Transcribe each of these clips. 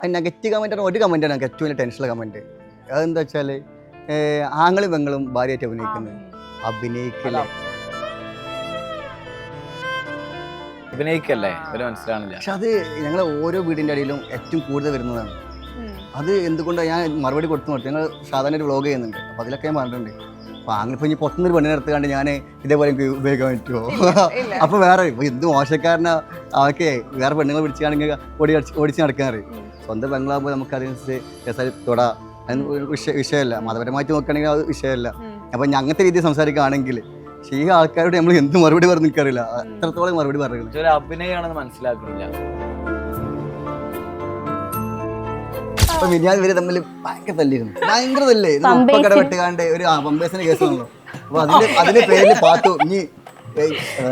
Negative കമൻറ്റാണ് ഒരു കമൻറ്റാണ് എനിക്ക് ഏറ്റവും വലിയ ടെൻഷനുള്ള കമൻറ്റ്. അതെന്താ വെച്ചാൽ ആങ്ങളും പെങ്ങളും ഭാര്യയായിട്ട് അഭിനയിക്കുന്നത് അഭിനയിക്കല്ലേ മനസ്സിലാണില്ല. പക്ഷെ അത് ഞങ്ങൾ ഓരോ വീടിൻ്റെ അടിയിലും ഏറ്റവും കൂടുതൽ വരുന്നതാണ്. അത് എന്തുകൊണ്ടാണ് ഞാൻ മറുപടി കൊടുത്തു ഞങ്ങൾ സാധാരണ ഒരു വ്ളോഗ് ചെയ്യുന്നുണ്ട്. അപ്പോൾ അതിലൊക്കെ ഞാൻ പറഞ്ഞിട്ടുണ്ട്. അപ്പോൾ അങ്ങനെ ഇപ്പോൾ ഇനി പുറത്തുനിന്നൊരു പെണ്ണിനെ എടുത്തുകൊണ്ട് ഞാൻ ഇതേപോലെ എനിക്ക് ഉപയോഗിക്കാൻ പറ്റുമോ? അപ്പോൾ വേറെ എന്ത് മോശക്കാരനാ അവർക്ക് വേറെ പെണ്ണുങ്ങൾ പിടിച്ചാണെങ്കിൽ ഓടിച്ച് നടക്കാറ്. സ്വന്തം പെങ്ങളാകുമ്പോൾ നമുക്ക് അതിനനുസരിച്ച് തൊടാ വിഷയമല്ല. മതപരമായിട്ട് നോക്കുകയാണെങ്കിൽ അത് വിഷയമല്ല. അപ്പം അങ്ങനത്തെ രീതിയിൽ സംസാരിക്കുകയാണെങ്കിൽ പക്ഷേ ഈ ആൾക്കാരോട് നമ്മൾ എന്ത് മറുപടി പറഞ്ഞു നിൽക്കാറില്ല. അത്രത്തോളം മറുപടി പറയുന്നത് അഭിനയമാണെന്ന് മനസ്സിലാക്കുന്നില്ല. അപ്പൊ ഞാൻ ഇവര് തമ്മിൽ ഭയങ്കര തല്ലിയിരുന്നു. ഭയങ്കര തല്ലേ കട വെട്ടുകാണ്ട് ഒരു പമ്പേഴ്സിന്റെ കേസാണല്ലോ. അപ്പൊ അതിന്റെ പേരിൽ പാത്തു ഇനി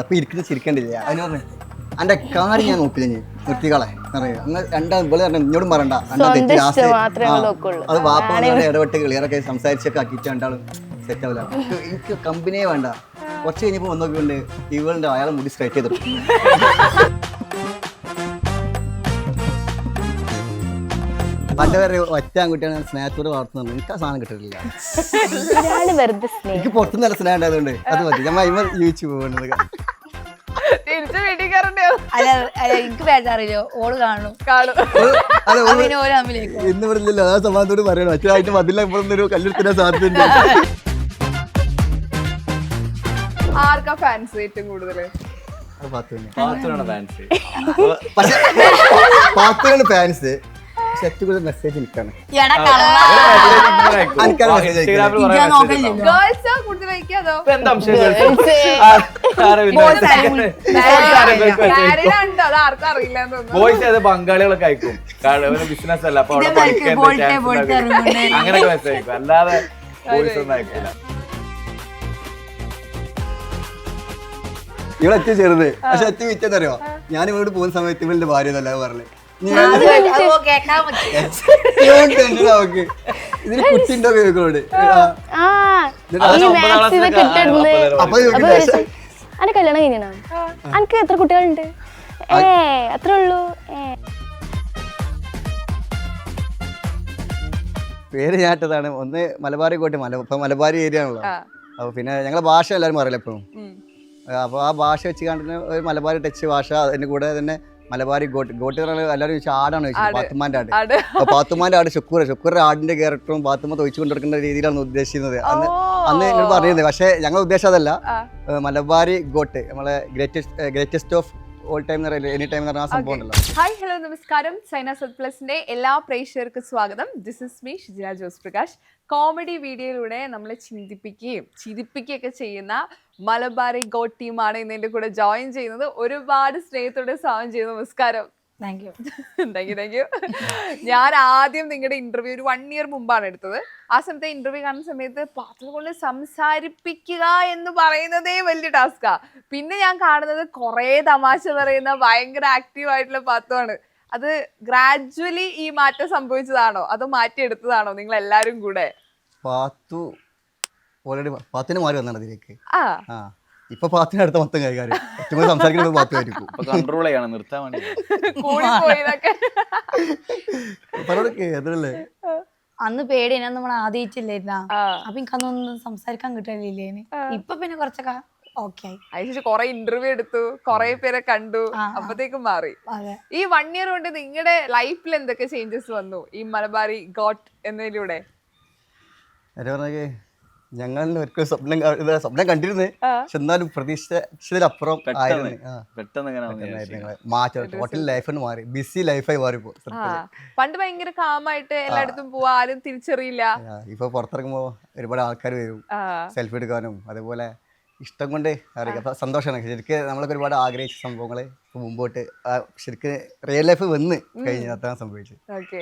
അപ്പൊ ഇരിക്കുന്ന ചിരിക്കണ്ടില്ല. അതിന് പറഞ്ഞു എന്റെ കാര്യം ഞാൻ നോക്കില്ല ഞാൻ നിർത്തികളെ അറിയാം. അങ്ങനെ രണ്ടാം ഇവിടെ പറഞ്ഞു ഇങ്ങോട്ടും പറയണ്ട അത് വാപ്പ ഇടപെട്ട് ക്ലിയറൊക്കെ സംസാരിച്ചൊക്കെ ആക്കിയിട്ട് രണ്ടാളും സെറ്റ് ആവില്ല. എനിക്ക് കമ്പനിയെ വേണ്ട. കുറച്ച് കഴിഞ്ഞപ്പോൾ വന്ന് നോക്കിക്കൊണ്ട് ഇവളുടെ അയാളെ മുടി സ്ട്രൈറ്റ് ചെയ്തിട്ടു. പണ്ട് വരെ ഒറ്റ ആൺകുട്ടിയാണ് സ്നേഹത്തോട് വളർത്തുന്നത്. എനിക്ക് ആ സാധനം കിട്ടില്ല. എനിക്ക് പുറത്തുനിന്ന് നല്ല സ്നേഹം ഉണ്ടായതുകൊണ്ട് അത് മതി. ഞാൻ ഇവ ജീവിച്ചു പോകുന്നത്. ഇന്ന് പറഞ്ഞില്ല ആ സമാധാനത്തോട് പറയണം. അച്ഛനായിട്ട് മതില്ല ഇപ്പോഴൊന്നൊരു കല്ലെടുത്തിനാൻ സാധ്യതയുണ്ട്. ആർക്കാ ഫാൻസ് ഏറ്റവും കൂടുതൽ? പാത്തുവിനാണ് ഫാൻസ്. മെസ്സേജ് എനിക്കാണ്. ബംഗാളികളൊക്കെ അയക്കും. ബിസിനസ് അല്ല അപ്പൊ അങ്ങനെയൊക്കെ മെസ്സേജ് അയക്കും. അല്ലാതെ വോയിസ് ഒന്നും അയക്കില്ല. ഇവിടെ ഏറ്റവും ചെറുത് പക്ഷെ ഏറ്റവും വിറ്റെന്നറിയോ, ഞാൻ ഇവരോട് പോകുന്ന സമയത്ത് ഇവളുടെ ഭാര്യ എന്നല്ല പറഞ്ഞത്. ഇതിന് കുട്ടിണ്ടോ കേൾക്കോട് കല്യാണം കഴിഞ്ഞാ എനിക്ക് എത്ര കുട്ടികളുണ്ട്? അത്രേ ഉള്ളൂ. പേര് ഞാട്ടതാണ്. ഒന്ന് മലബാറി കോട്ടെ ഇപ്പൊ മലബാറി ഏരിയ ആണല്ലോ. അപ്പൊ പിന്നെ ഞങ്ങളെ ഭാഷ എല്ലാവരും അറിയില്ല എപ്പോഴും. അപ്പോൾ ആ ഭാഷ വെച്ച് കണ്ടിട്ട് ഒരു മലബാറി ടച്ച് ഭാഷ. അതിൻ്റെ കൂടെ തന്നെ മലബാറി ഗോട്ട് എല്ലാവരും ചോദിച്ചാൽ ആടാണ് ചോദിച്ചത്. പാത്തുമ്മാൻ്റെ ആട്. അപ്പോൾ പാത്തുമ്മാൻ്റെ ആട് ഷുക്കൂറിന്റെ ആടിന്റെ ക്യാരക്ടറും പാത്തുമ്മ തൊഴിച്ചു കൊണ്ടെടുക്കുന്ന രീതിയിലാണ് ഉദ്ദേശിക്കുന്നത്. അന്ന് എന്നോട് പറഞ്ഞിരുന്നത്. പക്ഷേ ഞങ്ങളുടെ ഉദ്ദേശം അതല്ല. മലബാറി ഗോട്ട് നമ്മളെ greatest of all time any time എന്ന് പറഞ്ഞ ആ സംഭവം ഉണ്ടല്ലോ. ഹായ് ഹലോ നമസ്കാരം. സൈന സത് പ്ലസിന്റെ എല്ലാ പ്രേക്ഷകർക്കും സ്വാഗതം. This is me Shijina Jose Prakash. Comedy വീഡിയോയിലൂടെ നമ്മളെ ചിരിപ്പിക്കുകയൊക്കെ ചെയ്യുന്ന മലബാറി ഗോട്ട് ടീമാണ് ഇന്ന് എൻ്റെ കൂടെ ജോയിൻ ചെയ്യുന്നത്. ഒരുപാട് സ്നേഹത്തോടെ സ്വാഗതം ചെയ്യുന്നു. നമസ്കാരം. Thank you. ഞാൻ ആദ്യം നിങ്ങളുടെ ഇന്റർവ്യൂ ഒരു 1 year മുമ്പാണ് എടുത്തത്. ആ സമയത്ത് ഇന്റർവ്യൂ കാണുന്ന സമയത്ത് പാത്തുകൊണ്ട് സംസാരിപ്പിക്കുക എന്ന് പറയുന്നതേ വലിയ ടാസ്കാ. പിന്നെ ഞാൻ കാണുന്നത് കുറേ തമാശ പറയുന്ന ഭയങ്കര ആക്റ്റീവ് ആയിട്ടുള്ള പാത്തുവാണ്. അത് ഗ്രാജുവലി ഈ മാറ്റം സംഭവിച്ചതാണോ അതോ മാറ്റിയെടുത്തതാണോ നിങ്ങൾ എല്ലാരും കൂടെ? പാത്തുവിനെ മാറി വന്നാണ് അതിലേക്ക്. ഇപ്പൊ പാത്തിന് അടുത്ത മൊത്തം കൈകാര്യം സംസാരിക്കുന്നത് പാത്തുമായിരിക്കും. കൺട്രോൾ ചെയ്യണം, നിർത്താൻ വേണ്ടി. അതല്ലേ അന്ന് പേടിയാ, നമ്മൾ ആദ്യമായിട്ടില്ലായിരുന്ന. അപ്പൊ എനിക്ക് അന്നൊന്നും സംസാരിക്കാൻ കിട്ടില്ലേ. ഇപ്പൊ പിന്നെ കുറച്ചൊക്കെ ഓക്കെ ആയി. അതിനുശേഷം കൊറേ ഇന്റർവ്യൂ എടുത്തു, കൊറേ പേരെ കണ്ടു, അപ്പത്തേക്കും മാറി. ഈ 1 year കൊണ്ട് നിങ്ങളുടെ ലൈഫിൽ എന്തൊക്കെ ചേഞ്ചസ് വന്നു ഈ മലബാറി ഗോട്ട് എന്നതിലൂടെ? ഞങ്ങൾ ഒരിക്കലും സ്വപ്നം കണ്ടിരുന്നേ. പക്ഷെ എന്നാലും പ്രതീക്ഷിച്ചതിലപ്പുറം മാറ്റം. ടോട്ടൽ ലൈഫ് മാറി, ബിസി ലൈഫായി മാറിപ്പോ. പണ്ട് ഭയങ്കര കാമായിട്ട് എല്ലായിടത്തും പോവാ, ആരും തിരിച്ചറിയില്ല. ഇപ്പൊ പുറത്തിറങ്ങുമ്പോ ഒരുപാട് ആൾക്കാർ വരും സെൽഫി എടുക്കാനും. അതേപോലെ ഇഷ്ടം കൊണ്ട് അറിയാം, സന്തോഷമാണ്. ശരിക്കും നമ്മളൊക്കെ ഒരുപാട് ആഗ്രഹിച്ച സംഭവങ്ങള് മുമ്പോട്ട് ശരിക്കും റിയൽ ലൈഫ് വന്ന് കഴിഞ്ഞ അതാണ് സംഭവിച്ചത്. ഓക്കെ,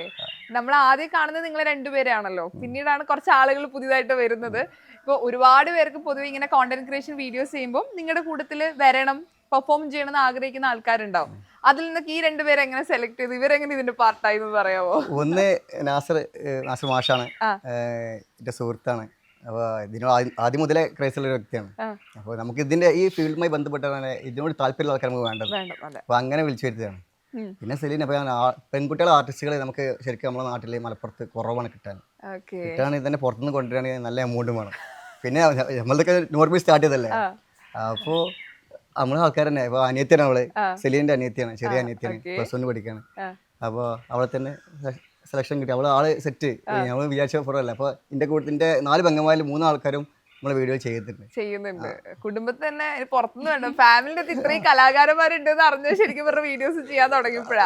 നമ്മൾ ആദ്യം കാണുന്നത് നിങ്ങൾ രണ്ടുപേരാണല്ലോ. പിന്നീടാണ് കുറച്ച് ആളുകൾ പുതിയതായിട്ട് വരുന്നത്. ഇപ്പൊ ഒരുപാട് പേർക്ക് പൊതുവെ ഇങ്ങനെ കോണ്ടന്റ് ക്രിയേഷൻ വീഡിയോസ് ചെയ്യുമ്പോൾ നിങ്ങളുടെ കൂട്ടത്തില് വരണം, പെർഫോം ചെയ്യണമെന്ന് ആഗ്രഹിക്കുന്ന ആൾക്കാരുണ്ടാവും. അതിൽ നിന്നൊക്കെ ഈ 2 പേരെ എങ്ങനെ സെലക്ട് ചെയ്തു? ഇവരെങ്ങനെ ഇതിന്റെ പാർട്ടായി എന്ന് പറയാമോ? ഒന്ന് നാസർ മാഷാണ്, എന്റെ സുഹൃത്താണ്. അപ്പോൾ ഇതിനോട് ആദ്യം മുതലേ ക്രൈസുള്ള ഒരു വ്യക്തിയാണ്. അപ്പോൾ നമുക്ക് ഇതിന്റെ ഈ ഫീൽഡുമായി ബന്ധപ്പെട്ടാണ് ഇതിനോട് താല്പര്യമുള്ള ആൾക്കാർ നമുക്ക് വേണ്ടത്. അപ്പോൾ അങ്ങനെ വിളിച്ചു വരുത്തിയാണ്. പിന്നെ സെലീന ഇപ്പൊ പെൺകുട്ടികളെ ആർട്ടിസ്റ്റുകളെ നമുക്ക് ശരിക്കും നമ്മുടെ നാട്ടിൽ മലപ്പുറത്ത് കുറവാണ് കിട്ടാൻ. കിട്ടാണെങ്കിൽ തന്നെ പുറത്തുനിന്ന് കൊണ്ടുവരികയാണെങ്കിൽ നല്ല എമൗണ്ടും വേണം. പിന്നെ നമ്മളതൊക്കെ നോർമൽ സ്റ്റാർട്ട് ചെയ്തല്ലേ, അപ്പോൾ നമ്മളെ ആൾക്കാർ തന്നെ. ഇപ്പൊ അനിയത്തിയാണ് അവള്, സെലീൻ്റെ അനിയത്തിയാണ്, ചെറിയ അനിയത്തിയാണ്, +1 പഠിക്കാണ്. അപ്പോൾ അവളെ തന്നെ സെലക്ഷൻ കിട്ടി. അവള് ആള് സെറ്റ്, നമ്മൾ വിചാരിച്ച പുറമല്ല. അപ്പോൾ എൻ്റെ 4 പെങ്ങന്മാരിൽ 3 ആൾക്കാരും നമ്മളെ വീഡിയോ ചെയ്യുന്നുണ്ട്. കുടുംബത്തിൽ തന്നെ പുറത്തുനിന്ന് വേണ്ട ഫാമിലിന്റെ ഇത്രയും കലാകാരന്മാരുണ്ടെന്ന് അറിഞ്ഞത് ശരിക്കും പറഞ്ഞ വീഡിയോസ് ചെയ്യാൻ തുടങ്ങിയപ്പോഴാ.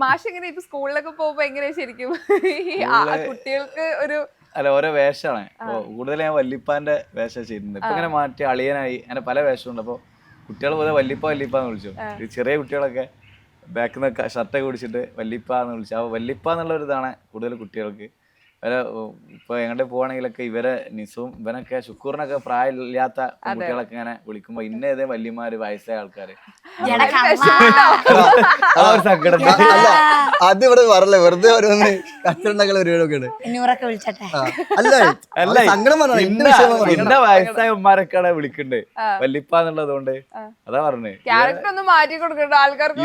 മാഷ് എങ്ങനെ ഇപ്പൊ സ്കൂളിലൊക്കെ പോകുമ്പോ എങ്ങനെയാ ശരിക്കും കുട്ടികൾക്ക് ഒരു ഓരോ വേഷമാണ്. കൂടുതൽ ഞാൻ വല്ലിപ്പാന്റെ വേഷം ചെയ്യുന്നത്. ഇപ്പൊ ഇങ്ങനെ മാറ്റി അളിയനായി അങ്ങനെ പല വേഷമുണ്ട്. അപ്പൊ കുട്ടികൾ പോലെ വല്ലിപ്പാന്ന് വിളിച്ചു. ഈ ചെറിയ കുട്ടികളൊക്കെ ബാക്കിൽ നിന്ന് ഷർട്ടൊക്കെ കുടിച്ചിട്ട് വല്ലിപ്പാന്ന് വിളിച്ചു. അപ്പോൾ വല്ലിപ്പ എന്നുള്ള ഒരു ഇതാണ് കൂടുതൽ കുട്ടികൾക്ക്. ഇപ്പൊ എങ്ങോട്ട് പോവാണെങ്കിലൊക്കെ ഇവരെ നിസും ഇവനൊക്കെ ശുക്കൂറിനൊക്കെ പ്രായമില്ലാത്ത കുട്ടികളൊക്കെ ഇങ്ങനെ വിളിക്കുമ്പോ ഇന്നേതേ വല്യമാര് വയസ്സായ ആൾക്കാര് സങ്കടം. അത് ഇവിടെ പറയല്ലേ, വെറുതെ ഓരോന്ന് കച്ചവടങ്ങൾ ഒരുപാടൊക്കെയാണ്. അല്ല സങ്കടം ഇന്ന വയസ്സായ ഉമ്മാരൊക്കെയാണ് വിളിക്കണ്ടേ വല്ലിപ്പ എന്നുള്ളതുകൊണ്ട്. അതാ പറഞ്ഞേ ക്യാരക്ടർ ഒന്ന് മാറ്റി കൊടുക്കണ്ട ആൾക്കാർക്ക്.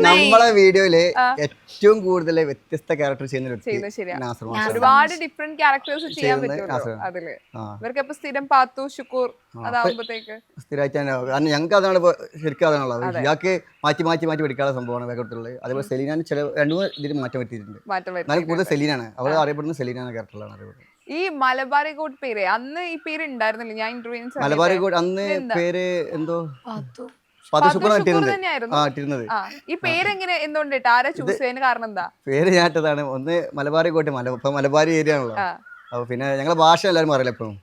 നമ്മളെ വീഡിയോയില് ഏറ്റവും കൂടുതൽ വ്യത്യസ്ത ക്യാരക്ടർ ചെയ്യുന്ന ഒരുപാട് ഡിഫറെന്റ് ക്യാരക്ടേഴ്സ് ചെയ്യാൻ പറ്റുമല്ലോ അതില്. ഇവർക്ക് ഇപ്പൊ സ്ഥിരം പാത്തു ശുക്കൂർ അതാവുമ്പോഴത്തേക്ക് സ്ഥിരമായിട്ട് കാരണം ഞങ്ങൾക്ക് അതാണ് ഇപ്പൊ ശരിക്കും അതാണുള്ളത്. ഇയാൾക്ക് മാറ്റി പഠിക്കാനുള്ള സംഭവമാണ് വേഗത്തുള്ളത്. അതേപോലെ സെലീന 2-3 ഇതിൽ മാറ്റം പറ്റിയിട്ടുണ്ട്. എന്നാലും കൂടുതൽ സെലീനാണ് അവൾ അറിയപ്പെടുന്നത്. സെലീന ക്യാരക്ടറിലാണ് അറിയപ്പെടുന്നത്. ഈ മലബാറി കോട്ട് പേര് അന്ന് ഈ പേര് ഉണ്ടായിരുന്നില്ല. ഞാൻ ഇന്റർവ്യൂ മലബാറി കോട്ട് അന്ന് പേര് എന്തോ ഈ പേരെങ്ങനെ എന്തുകൊണ്ടിട്ട് ആരാ ചൂസ് ചെയ്യാൻ കാരണം എന്താ? പേര് ഞാട്ടതാണ്. ഒന്ന് മലബാറി കോട്ട്, ഇപ്പൊ മലബാറി ഏരിയ ആണല്ലോ. അപ്പൊ പിന്നെ ഞങ്ങളെ ഭാഷ എല്ലാവരും അറിയില്ല എപ്പോഴും.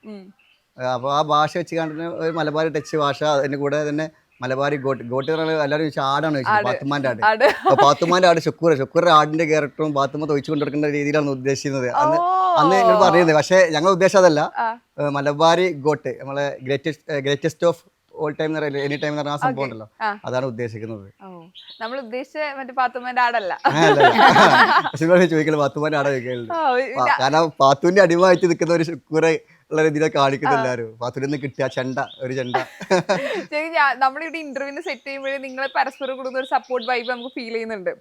അപ്പൊ ആ ഭാഷ വെച്ച് കണ്ടിട്ട് ഒരു മലബാറി ടച്ച് ഭാഷ. അതിന്റെ കൂടെ തന്നെ മലബാറി ഗോട്ട് എല്ലാവരും ചോദിച്ചാൽ ആടാണ് ചോദിച്ചത്. പാത്തുമാന്റെ ആട്. അപ്പൊ പാത്തുമാന്റെ ആട് ഷുക്കൂറിന്റെ ആടിന്റെ ക്യാരക്ടറും പാത്തുമ്മ തൊഴിച്ചു കൊണ്ടിരിക്കുന്ന രീതിയിലാണ് ഉദ്ദേശിക്കുന്നത് അന്ന് ഞങ്ങൾ പറഞ്ഞിരുന്നത്. പക്ഷെ ഞങ്ങളുടെ ഉദ്ദേശം അതല്ല. മലബാറി ഗോട്ട് നമ്മളെ greatest of all time any time എന്ന് പറഞ്ഞ ആ സംഭവം ഉണ്ടല്ലോ, അതാണ് ഉദ്ദേശിക്കുന്നത്. നമ്മൾ ഉദ്ദേശിച്ച മറ്റേ പാത്തുമ്മന്റെ ആടല്ല. ചോദിക്കല് പാത്തുമാന്റെ ആട ചോദിക്കലുണ്ട്. കാരണം പാത്തുവിന്റെ അടിമയായിട്ട് നിൽക്കുന്ന ഒരു കുറെ ഉള്ള രീതിയിലെ കാണിക്കുന്ന എല്ലാവരും. പാത്തുവിൽ നിന്ന് കിട്ടിയ ഒരു ചെണ്ട. ശരി, നമ്മളിവിടെ ഇന്റർവ്യൂവിന് സെറ്റ് ചെയ്യുമ്പോഴേ നിങ്ങൾ പരസ്പരം കൊടുക്കുന്ന ഒരു സപ്പോർട്ട് വൈബ് നമുക്ക് ഫീൽ ചെയ്യുന്നുണ്ട്.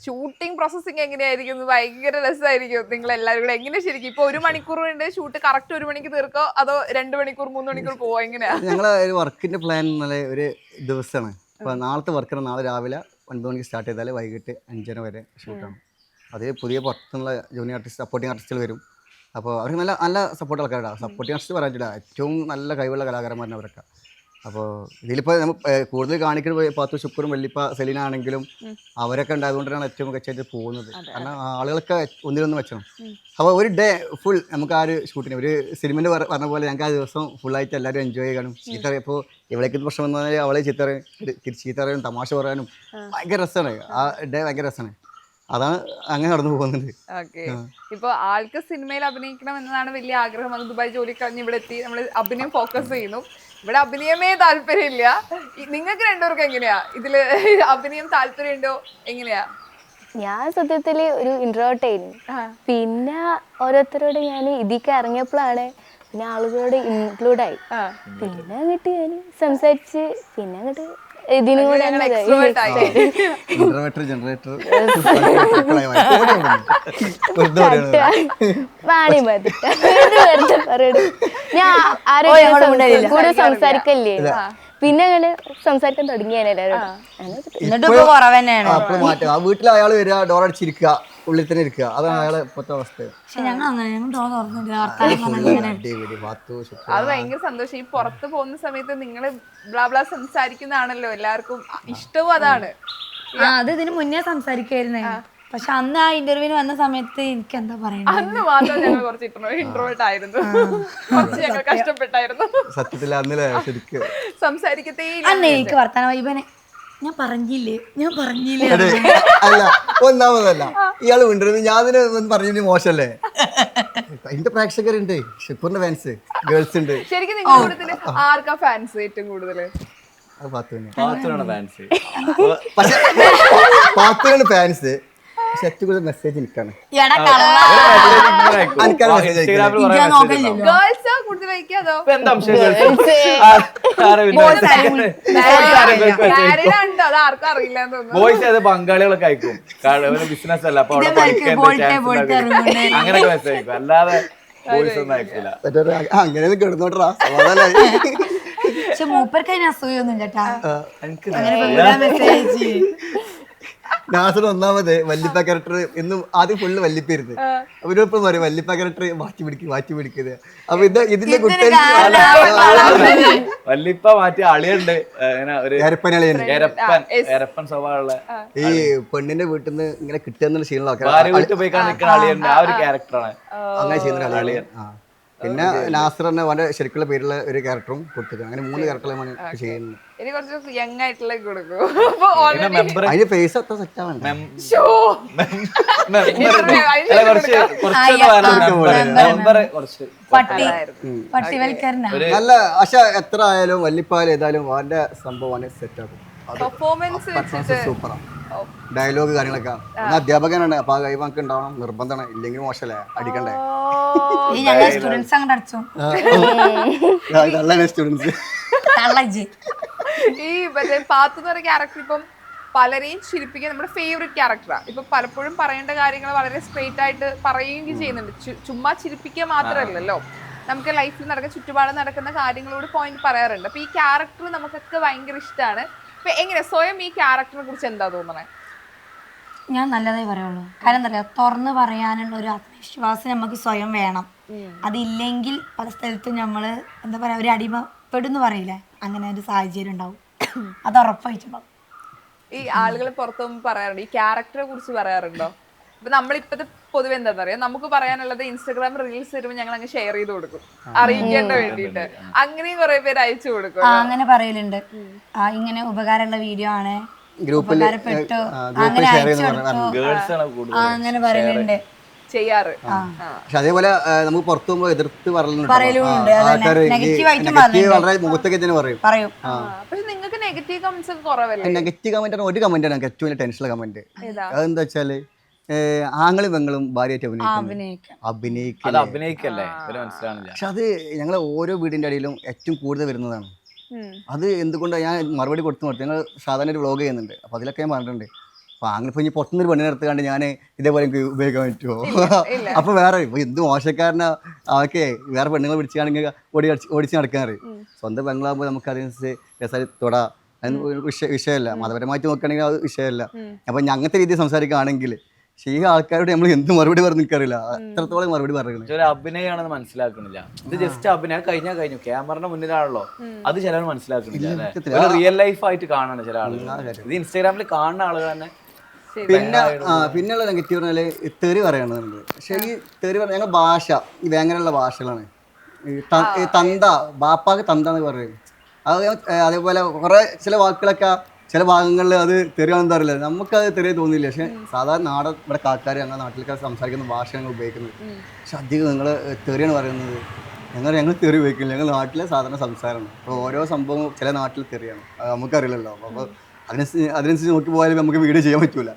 ഷൂട്ടിംഗ് പ്രോസസ്സിങ് എങ്ങനെയായിരിക്കും? ഭയങ്കര രസമായിരിക്കും നിങ്ങൾ എല്ലാവരും കൂടെ. എങ്ങനെ ശരിക്കും ഇപ്പൊ 1 മണിക്കൂർ കൊണ്ട് ഷൂട്ട് കറക്റ്റ് 1 മണിക്ക് തീർക്കോ അതോ 2 മണിക്കൂർ 3 മണിക്കൂർ പോവോ? എങ്ങനെയാ? ഞങ്ങളെ ഒരു വർക്കിന്റെ പ്ലാൻ ഒരു ദിവസമാണ്. അപ്പൊ നാളത്തെ വർക്കാണ്. നാളെ രാവിലെ 9 മണിക്ക് സ്റ്റാർട്ട് ചെയ്താൽ വൈകിട്ട് 5:30 വരെ ഷൂട്ടാണ്. അത് പുതിയ പുറത്തുനിന്നുള്ള ജൂനിയർ ആർട്ടിസ്റ്റ് സപ്പോർട്ടിംഗ് ആർട്ടിസ്റ്റുകൾ വരും. അപ്പോൾ അവർക്ക് നല്ല സപ്പോർട്ട് ആൾക്കാരാണ്. സപ്പോർട്ടിംഗ് ആർട്ടിസ്റ്റ് പറയാൻ പറ്റില്ല, ഏറ്റവും നല്ല കഴിവുള്ള കലാകാരന്മാരാണ് അവരൊക്കെ. അപ്പോൾ ഇതിലിപ്പോൾ നമ്മൾ കൂടുതൽ കാണിക്കുന്നത് പാത്തു ശുക്കൂറും വല്ലിപ്പ സെലീന ആണെങ്കിലും അവരൊക്കെ ഉണ്ടായതുകൊണ്ടാണ് ഏറ്റവും മികച്ചായിട്ട് പോകുന്നത്. കാരണം ആളുകളൊക്കെ ഒന്നിലൊന്നും വെച്ചണം. അപ്പോൾ ഒരു ഡേ ഫുൾ നമുക്ക് ആ ഒരു ഷൂട്ടിന് ഒരു സിനിമയിൽ പറഞ്ഞ പോലെ ഞങ്ങൾക്ക് ആ ദിവസം ഫുള്ളായിട്ട് എല്ലാവരും എൻജോയ് ചെയ്യാനും ചീത്ത ഇപ്പോൾ ഇവിടേക്ക് പ്രശ്നം വന്നാൽ അവളെ ചീത്ത പറയാനും തമാശ പറയാനും ഭയങ്കര രസമാണ്. ആ ഡേ ഭയങ്കര രസമാണ്. അതാണ് അങ്ങനെ നടന്നു പോകുന്നുണ്ട്. ഓക്കെ, ഇപ്പൊ ആൾക്ക് സിനിമയിൽ അഭിനയിക്കണം എന്നതാണ് വലിയ ആഗ്രഹം. അത് ദുബായ് ജോലി കഴിഞ്ഞ് ഇവിടെ എത്തി നമ്മൾ അഭിനയം ഫോക്കസ് ചെയ്യുന്നു. ഇവിടെ അഭിനയമേ താല്പര്യമില്ല. നിങ്ങൾക്ക് രണ്ടുപേർക്കും എങ്ങനെയാ ഇതില് അഭിനയം താല്പര്യമുണ്ടോ? എങ്ങനെയാ? ഞാൻ സത്യത്തില് ഒരു ഇൻട്രോവേർട്ട് ആയിരുന്നു. പിന്നെ ഓരോരുത്തരോട് ഞാൻ ഇതിക്ക് ഇറങ്ങിയപ്പോഴാണ് പിന്നെ ആളുകളോട് ഇൻക്ലൂഡ് ആയി. പിന്നെ അങ്ങോട്ട് ഞാൻ സംസാരിച്ച് പിന്നെ അങ്ങോട്ട് ഇതിനും കൂടെ ഞാൻ ആരോഗ്യം കൂടെ സംസാരിക്കല്ലേ. പിന്നെ അങ്ങനെ സംസാരിക്കാൻ തുടങ്ങിയാണ് എല്ലാവരും. വീട്ടിൽ അയാൾ വരിക, ഡോറടിച്ചിരിക്കുക, ഉള്ളിൽ തന്നെ ഇരിക്കുക, അതാണ് അയാളെ ഇപ്പോഴത്തെ അവസ്ഥ. അത് ഭയങ്കര സന്തോഷം. ഈ പുറത്ത് പോകുന്ന സമയത്ത് നിങ്ങൾ ബ്ലാ സംസാരിക്കുന്നതാണല്ലോ എല്ലാവർക്കും ഇഷ്ടവും. അതാണ് അത് ഇതിന് മുന്നേ സംസാരിക്കായിരുന്നേ. പക്ഷെ അന്ന് ആ ഇന്റർവ്യൂവിന് വന്ന സമയത്ത് എനിക്ക് എന്താ പറയുക, അന്ന് മാത്രം ഞങ്ങൾ കുറച്ച് ഇൻട്രോവേർട്ട് ആയിരുന്നു. കുറച്ച് ഞങ്ങൾ കഷ്ടപ്പെട്ടായിരുന്നു സത്യത്തിൽ. സംസാരിക്കത്തേ അന്ന് എനിക്ക് വർത്താനം ഇവനെ ഞാൻ പറഞ്ഞില്ലേ അല്ല, ഒന്നാമതല്ല ഇയാള് കൊണ്ടുവരുന്നത് ഞാൻ പറഞ്ഞു മോശമല്ലേ. എന്റെ പ്രേക്ഷകരുണ്ട്, ഷുക്കൂറിന്റെ ഫാൻസ് ഗേൾസ് ഉണ്ട്. ശരിക്കും നിങ്ങളുടെ ആർക്കാ ഫാൻസ് ഏറ്റവും കൂടുതൽ? പാത്തുവിനാണ് ഫാൻസ്. പക്ഷെ ഏറ്റവും കൂടുതൽ മെസ്സേജ് എനിക്കാണ്. ഗേൾസാ കൂടുതൽ വയ്ക്കാതോ ഇപ്പൊ എന്താ ഉണ്ടോ അത് ആർക്കും അറിയില്ല എന്ന് തോന്നുന്നു. ബോയ്സ് അത് പങ്കാളികളൊക്കെ അയക്കും, ബിസിനസ് അല്ല അപ്പൊ അവിടെ അങ്ങനെയൊക്കെ മെസ്സേജ് അയക്കും, അല്ലാതെ ബോയ്സ് ഒന്നും അയക്കില്ല. അങ്ങനെ കിടന്നോട്ടാ പക്ഷെ മൂപ്പർക്ക് അതിന് അസൂയൊന്നും ചേട്ടാ. നാസർ ഒന്നാമത് വല്ലിപ്പ ക്യാരക്ടർ എന്നും ആദ്യം ഫുള്ള് വല്ലിപ്പായിരുന്നു. അവരിപ്പം പറയും വല്ലിപ്പ ക്യാരക്ടർ മാറ്റി പിടിക്കുന്നത്. അപ്പൊ ഇതിന്റെ കുട്ടി വല്ലിപ്പ മാറ്റി അളിയുണ്ട്, ഒരു എരപ്പൻ സ്വഭാവമുള്ള ഈ പെണ്ണിന്റെ വീട്ടിൽ നിന്ന് ഇങ്ങനെ കിട്ടുന്ന ശീലങ്ങളൊക്കെ ഭാര്യ വീട്ടിൽ പോയി നിൽക്കുന്ന അളിയുണ്ട്, ആ ഒരു ക്യാരക്ടറാണ് അങ്ങനെ ചെയ്യുന്ന അളിയൻ. പിന്നെ നാസർ തന്നെ അവന്റെ ശരിക്കുള്ള പേരുള്ള ഒരു ക്യാരക്ടറും കൊടുത്തിട്ടുണ്ട്. അങ്ങനെ 3 ക്യാരക്ടറുകളാണ് ചെയ്യുന്നത്. ഇനി കുറച്ച് യങ് ആയിട്ടുള്ള കൊടുക്കും. അതിന്റെ ഫേസ് അത്ര സെറ്റ് ആവാൻ നല്ല. പക്ഷെ എത്ര ആയാലും വല്ലിപ്പായാലും ഏതായാലും അവന്റെ സംഭവമാണ് സെറ്റ് ആക്കും. പെർഫോമൻസ് സൂപ്പറാണ്. ഡയലോഗ് കാര്യങ്ങളൊക്കെ അധ്യാപകനാണ്, അപ്പൊ ആ കഴിവ് നമുക്ക് ഉണ്ടാവണം നിർബന്ധമാണ്, ഇല്ലെങ്കിൽ മോശമല്ലേ അടിക്കണ്ടേ. സ്റ്റുഡൻസ് അങ്ങോട്ട് അടിച്ചു നല്ലതാണ് സ്റ്റുഡൻസ്. ഈ മറ്റേ പാത്തു എന്ന് പറയുന്ന ക്യാരക്ടർ ഇപ്പം പലരെയും ചിരിപ്പിക്കാൻ നമ്മുടെ ഫേവറേറ്റ് ക്യാരക്ടറാണ്. ഇപ്പൊ പലപ്പോഴും പറയേണ്ട കാര്യങ്ങൾ വളരെ സ്ട്രെയിറ്റ് ആയിട്ട് പറയുകയും ചെയ്യുന്നുണ്ട്. ചുമ്മാ ചിരിപ്പിക്കുക മാത്രമല്ലല്ലോ, നമുക്ക് ലൈഫിൽ നടക്കുന്ന ചുറ്റുപാട് നടക്കുന്ന കാര്യങ്ങളോട് പോയിന്റ് പറയാറുണ്ട്. അപ്പൊ ഈ ക്യാരക്ടർ നമുക്കൊക്കെ ഭയങ്കര ഇഷ്ടമാണ്. അപ്പൊ എങ്ങനെ സ്വയം ഈ ക്യാരക്ടറിനെ കുറിച്ച് എന്താ തോന്നണേ? ഞാൻ നല്ലതായി പറയുള്ളൂ. കാരണം എന്താ പറയാ, തുറന്ന് പറയാനുള്ള ഒരു ആത്മവിശ്വാസം നമുക്ക് സ്വയം വേണം. അതില്ലെങ്കിൽ പല സ്ഥലത്തും നമ്മള് എന്താ പറയാ ഒരു അടിമപ്പെടുന്ന് പറയില്ലേ, അങ്ങനെ ഒരു സാഹചര്യം ഉണ്ടാവും. അത് ഉറപ്പായിട്ടുണ്ടാവും. ഈ ആളുകൾ പുറത്തു പോകുമ്പോൾ പറയാറുണ്ട്, ഈ ക്യാരക്ടറെ കുറിച്ച് പറയാറുണ്ടോ? ഇപ്പൊ നമ്മളിപ്പത്തെ പൊതുവെ എന്താ പറയാ, നമുക്ക് പറയാനുള്ളത് ഇൻസ്റ്റാഗ്രാം റീൽസ് വരുമ്പോൾ ഞങ്ങൾ അങ്ങ് ഷെയർ ചെയ്ത് കൊടുക്കും അറിയിക്കേണ്ട വേണ്ടിയിട്ട്. അങ്ങനെയും കുറെ പേര് അയച്ചു കൊടുക്കും. അങ്ങനെ പറയലുണ്ട്, ഇങ്ങനെ ഉപകാരമുള്ള വീഡിയോ ആണ്, ഉപകാരപ്പെട്ടു, അങ്ങനെ അയച്ചു കൊടുത്തു, അങ്ങനെ പറയലുണ്ട്, ചെയ്യാറ്. പക്ഷെ അതേപോലെ നമുക്ക് പുറത്തു പോകുമ്പോ എതിർത്ത് പറയലുണ്ട്. വളരെ മുഖത്തൊക്കെ തന്നെ പറയും. പക്ഷെ നിങ്ങൾക്ക് നെഗറ്റീവ് കമന്റ്സ് ഒക്കെ കുറവല്ലേ? നെഗറ്റീവ് കമന്റ് ആണ് ഒരു കമന്റ് ആണ് ഏറ്റവും വലിയ ടെൻഷനുള്ള കമന്റ്. അതെന്താ വെച്ചാല് ആങ്ങളും പെങ്ങളും ഭാര്യയായിട്ട് അഭിനയിക്കല്ലേ. പക്ഷെ അത് ഞങ്ങളെ ഓരോ വീടിന്റെ അടിയിലും ഏറ്റവും കൂടുതൽ വരുന്നതാണ്. അത് എന്തുകൊണ്ടാണ് ഞാൻ മറുപടി കൊടുത്തു. ഞങ്ങൾ സാധാരണ ഒരു വ്ളോഗ് ചെയ്യുന്നുണ്ട്, അപ്പൊ അതിലൊക്കെ ഞാൻ പറഞ്ഞിട്ടുണ്ട്. അപ്പൊ അങ്ങനെ ഇപ്പൊ ഇനി പുറത്തുനിന്നൊരു പെണ്ണിനെ എടുത്തുകൊണ്ട് ഞാൻ ഇതേപോലെ എനിക്ക് ഉപയോഗിക്കാൻ പറ്റുമോ? അപ്പൊ വേറെ എന്ത് മോശക്കാരനാ അവക്കെ വേറെ പെണ്ണുങ്ങൾ പിടിച്ചാണെങ്കിൽ ഓടിച്ച് നടക്കാൻ അറിയും. സ്വന്തം പെങ്ങളാകുമ്പോൾ നമുക്ക് അതിനനുസരിച്ച് രസം തൊടാ, വിഷയമല്ല. മതപരമായിട്ട് നോക്കുകയാണെങ്കിൽ അത് വിഷയമല്ല. അപ്പൊ അങ്ങനത്തെ രീതിയിൽ സംസാരിക്കുകയാണെങ്കിൽ പക്ഷേ ഈ ആൾക്കാരോട് നമ്മൾ എന്ത് മറുപടി പറഞ്ഞു നിൽക്കാറില്ല, അത്രത്തോളം മറുപടി പറയുന്നത്. ഒരു അഭിനയമാണെന്ന് മനസ്സിലാക്കണില്ല. ഇത് ജസ്റ്റ് അഭിനയം കഴിഞ്ഞു ക്യാമറയുടെ മുന്നിലാണല്ലോ, അത് ചിലവർ മനസ്സിലാക്കണില്ല. റിയൽ ലൈഫ് ആയിട്ട് കാണാണ് ചില ആളുകൾ. ഇത് ഇൻസ്റ്റാഗ്രാമിൽ കാണുന്ന ആളുകൾ തന്നെ. പിന്നെയുള്ള നെഗറ്റീവ് പറഞ്ഞാല് തെറി പറയണതുണ്ട്. പക്ഷെ ഈ തെറി പറഞ്ഞ ഞങ്ങൾ ഭാഷ ഈ വേങ്ങനുള്ള ഭാഷകളാണ്. ഈ തന്ത ബാപ്പാക്ക് തന്ത എന്ന് പറയും. അതേപോലെ കുറെ ചില വാക്കുകളൊക്കെ ചില ഭാഗങ്ങളിൽ അത് തെറിയാണെന്ന് അറിയില്ല, നമുക്കത് തെറിയ തോന്നില്ല. പക്ഷെ സാധാരണ ഇവിടെ കാക്കാർ ഞങ്ങളുടെ നാട്ടിലൊക്കെ സംസാരിക്കുന്ന ഭാഷ ഞങ്ങൾ ഉപയോഗിക്കുന്നത്. പക്ഷെ അധികം നിങ്ങൾ തെറിയാണ് പറയുന്നത്. ഞങ്ങൾ തെറി ഉപയോഗിക്കില്ല. ഞങ്ങൾ നാട്ടിലെ സാധാരണ സംസാരമാണ്. അപ്പോൾ ഓരോ സംഭവം ചില നാട്ടിൽ തെറിയാണ്, അത് നമുക്കറിയില്ലല്ലോ. അപ്പോൾ അതിനനുസരിച്ച് നോക്കി പോയാലും നമുക്ക് വീഡിയോ ചെയ്യാൻ പറ്റൂല.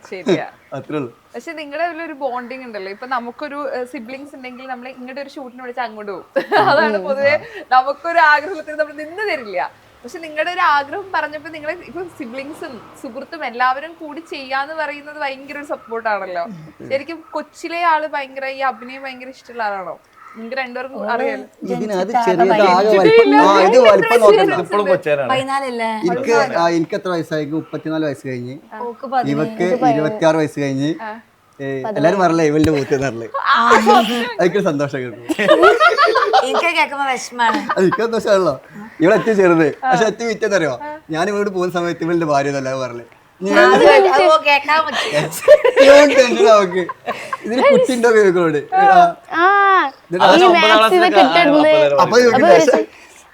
അത്രേ ഉള്ളൂ. പക്ഷെ നിങ്ങളുടെ ഒരു ബോണ്ടിങ് ഉണ്ടല്ലോ. ഇപ്പൊ നമുക്കൊരു സിബ്ലിങ്സ് ഉണ്ടെങ്കിൽ നമ്മൾ ഇങ്ങോട്ട് ഒരു ഷൂട്ടിന് വിളിച്ചാൽ അങ്ങോട്ട് പോകും. അതാണ് പൊതുവെ നമുക്കൊരു ആഗ്രഹത്തിന് നമ്മൾ നിന്ന് തരില്ല. പക്ഷെ നിങ്ങളുടെ ഒരു ആഗ്രഹം പറഞ്ഞപ്പോൾ നിങ്ങൾ ഇപ്പൊ സിബ്ലിങ്സും സുഹൃത്തും എല്ലാവരും കൂടി ചെയ്യാന്ന് പറയുന്നത് ഭയങ്കര ഒരു സപ്പോർട്ടാണല്ലോ. ശരിക്കും കൊച്ചിലെ ആള് ഭയങ്കര ഈ അഭിനയം ഭയങ്കര ഇഷ്ടമുള്ള ആളാണോ? നിങ്ങൾക്ക് രണ്ടുപേർക്കും അറിയാലോ. എനിക്ക് എത്ര വയസ്സായി? 34 വയസ്സ് കഴിഞ്ഞ്. ഇവക്ക് 26 വയസ്സ് കഴിഞ്ഞ്. എല്ലാരും പറഞ്ഞല്ലേ ഇവന്റെ മൂത്ത് പറഞ്ഞത്. അതൊക്കെ സന്തോഷം കിട്ടും. എനിക്ക് സന്തോഷമാണല്ലോ. ഇവിടെ ഏറ്റവും ചെറുത്. പക്ഷെ ഏറ്റവും വിറ്റെന്നറിയോ, ഞാൻ ഇവരോട് പോകുന്ന സമയത്ത് ഇവളുടെ ഭാര്യ എന്നല്ല പറഞ്ഞത്. ഇതിന് കുട്ടിണ്ടോ കേൾക്കോട്. അപ്പൊ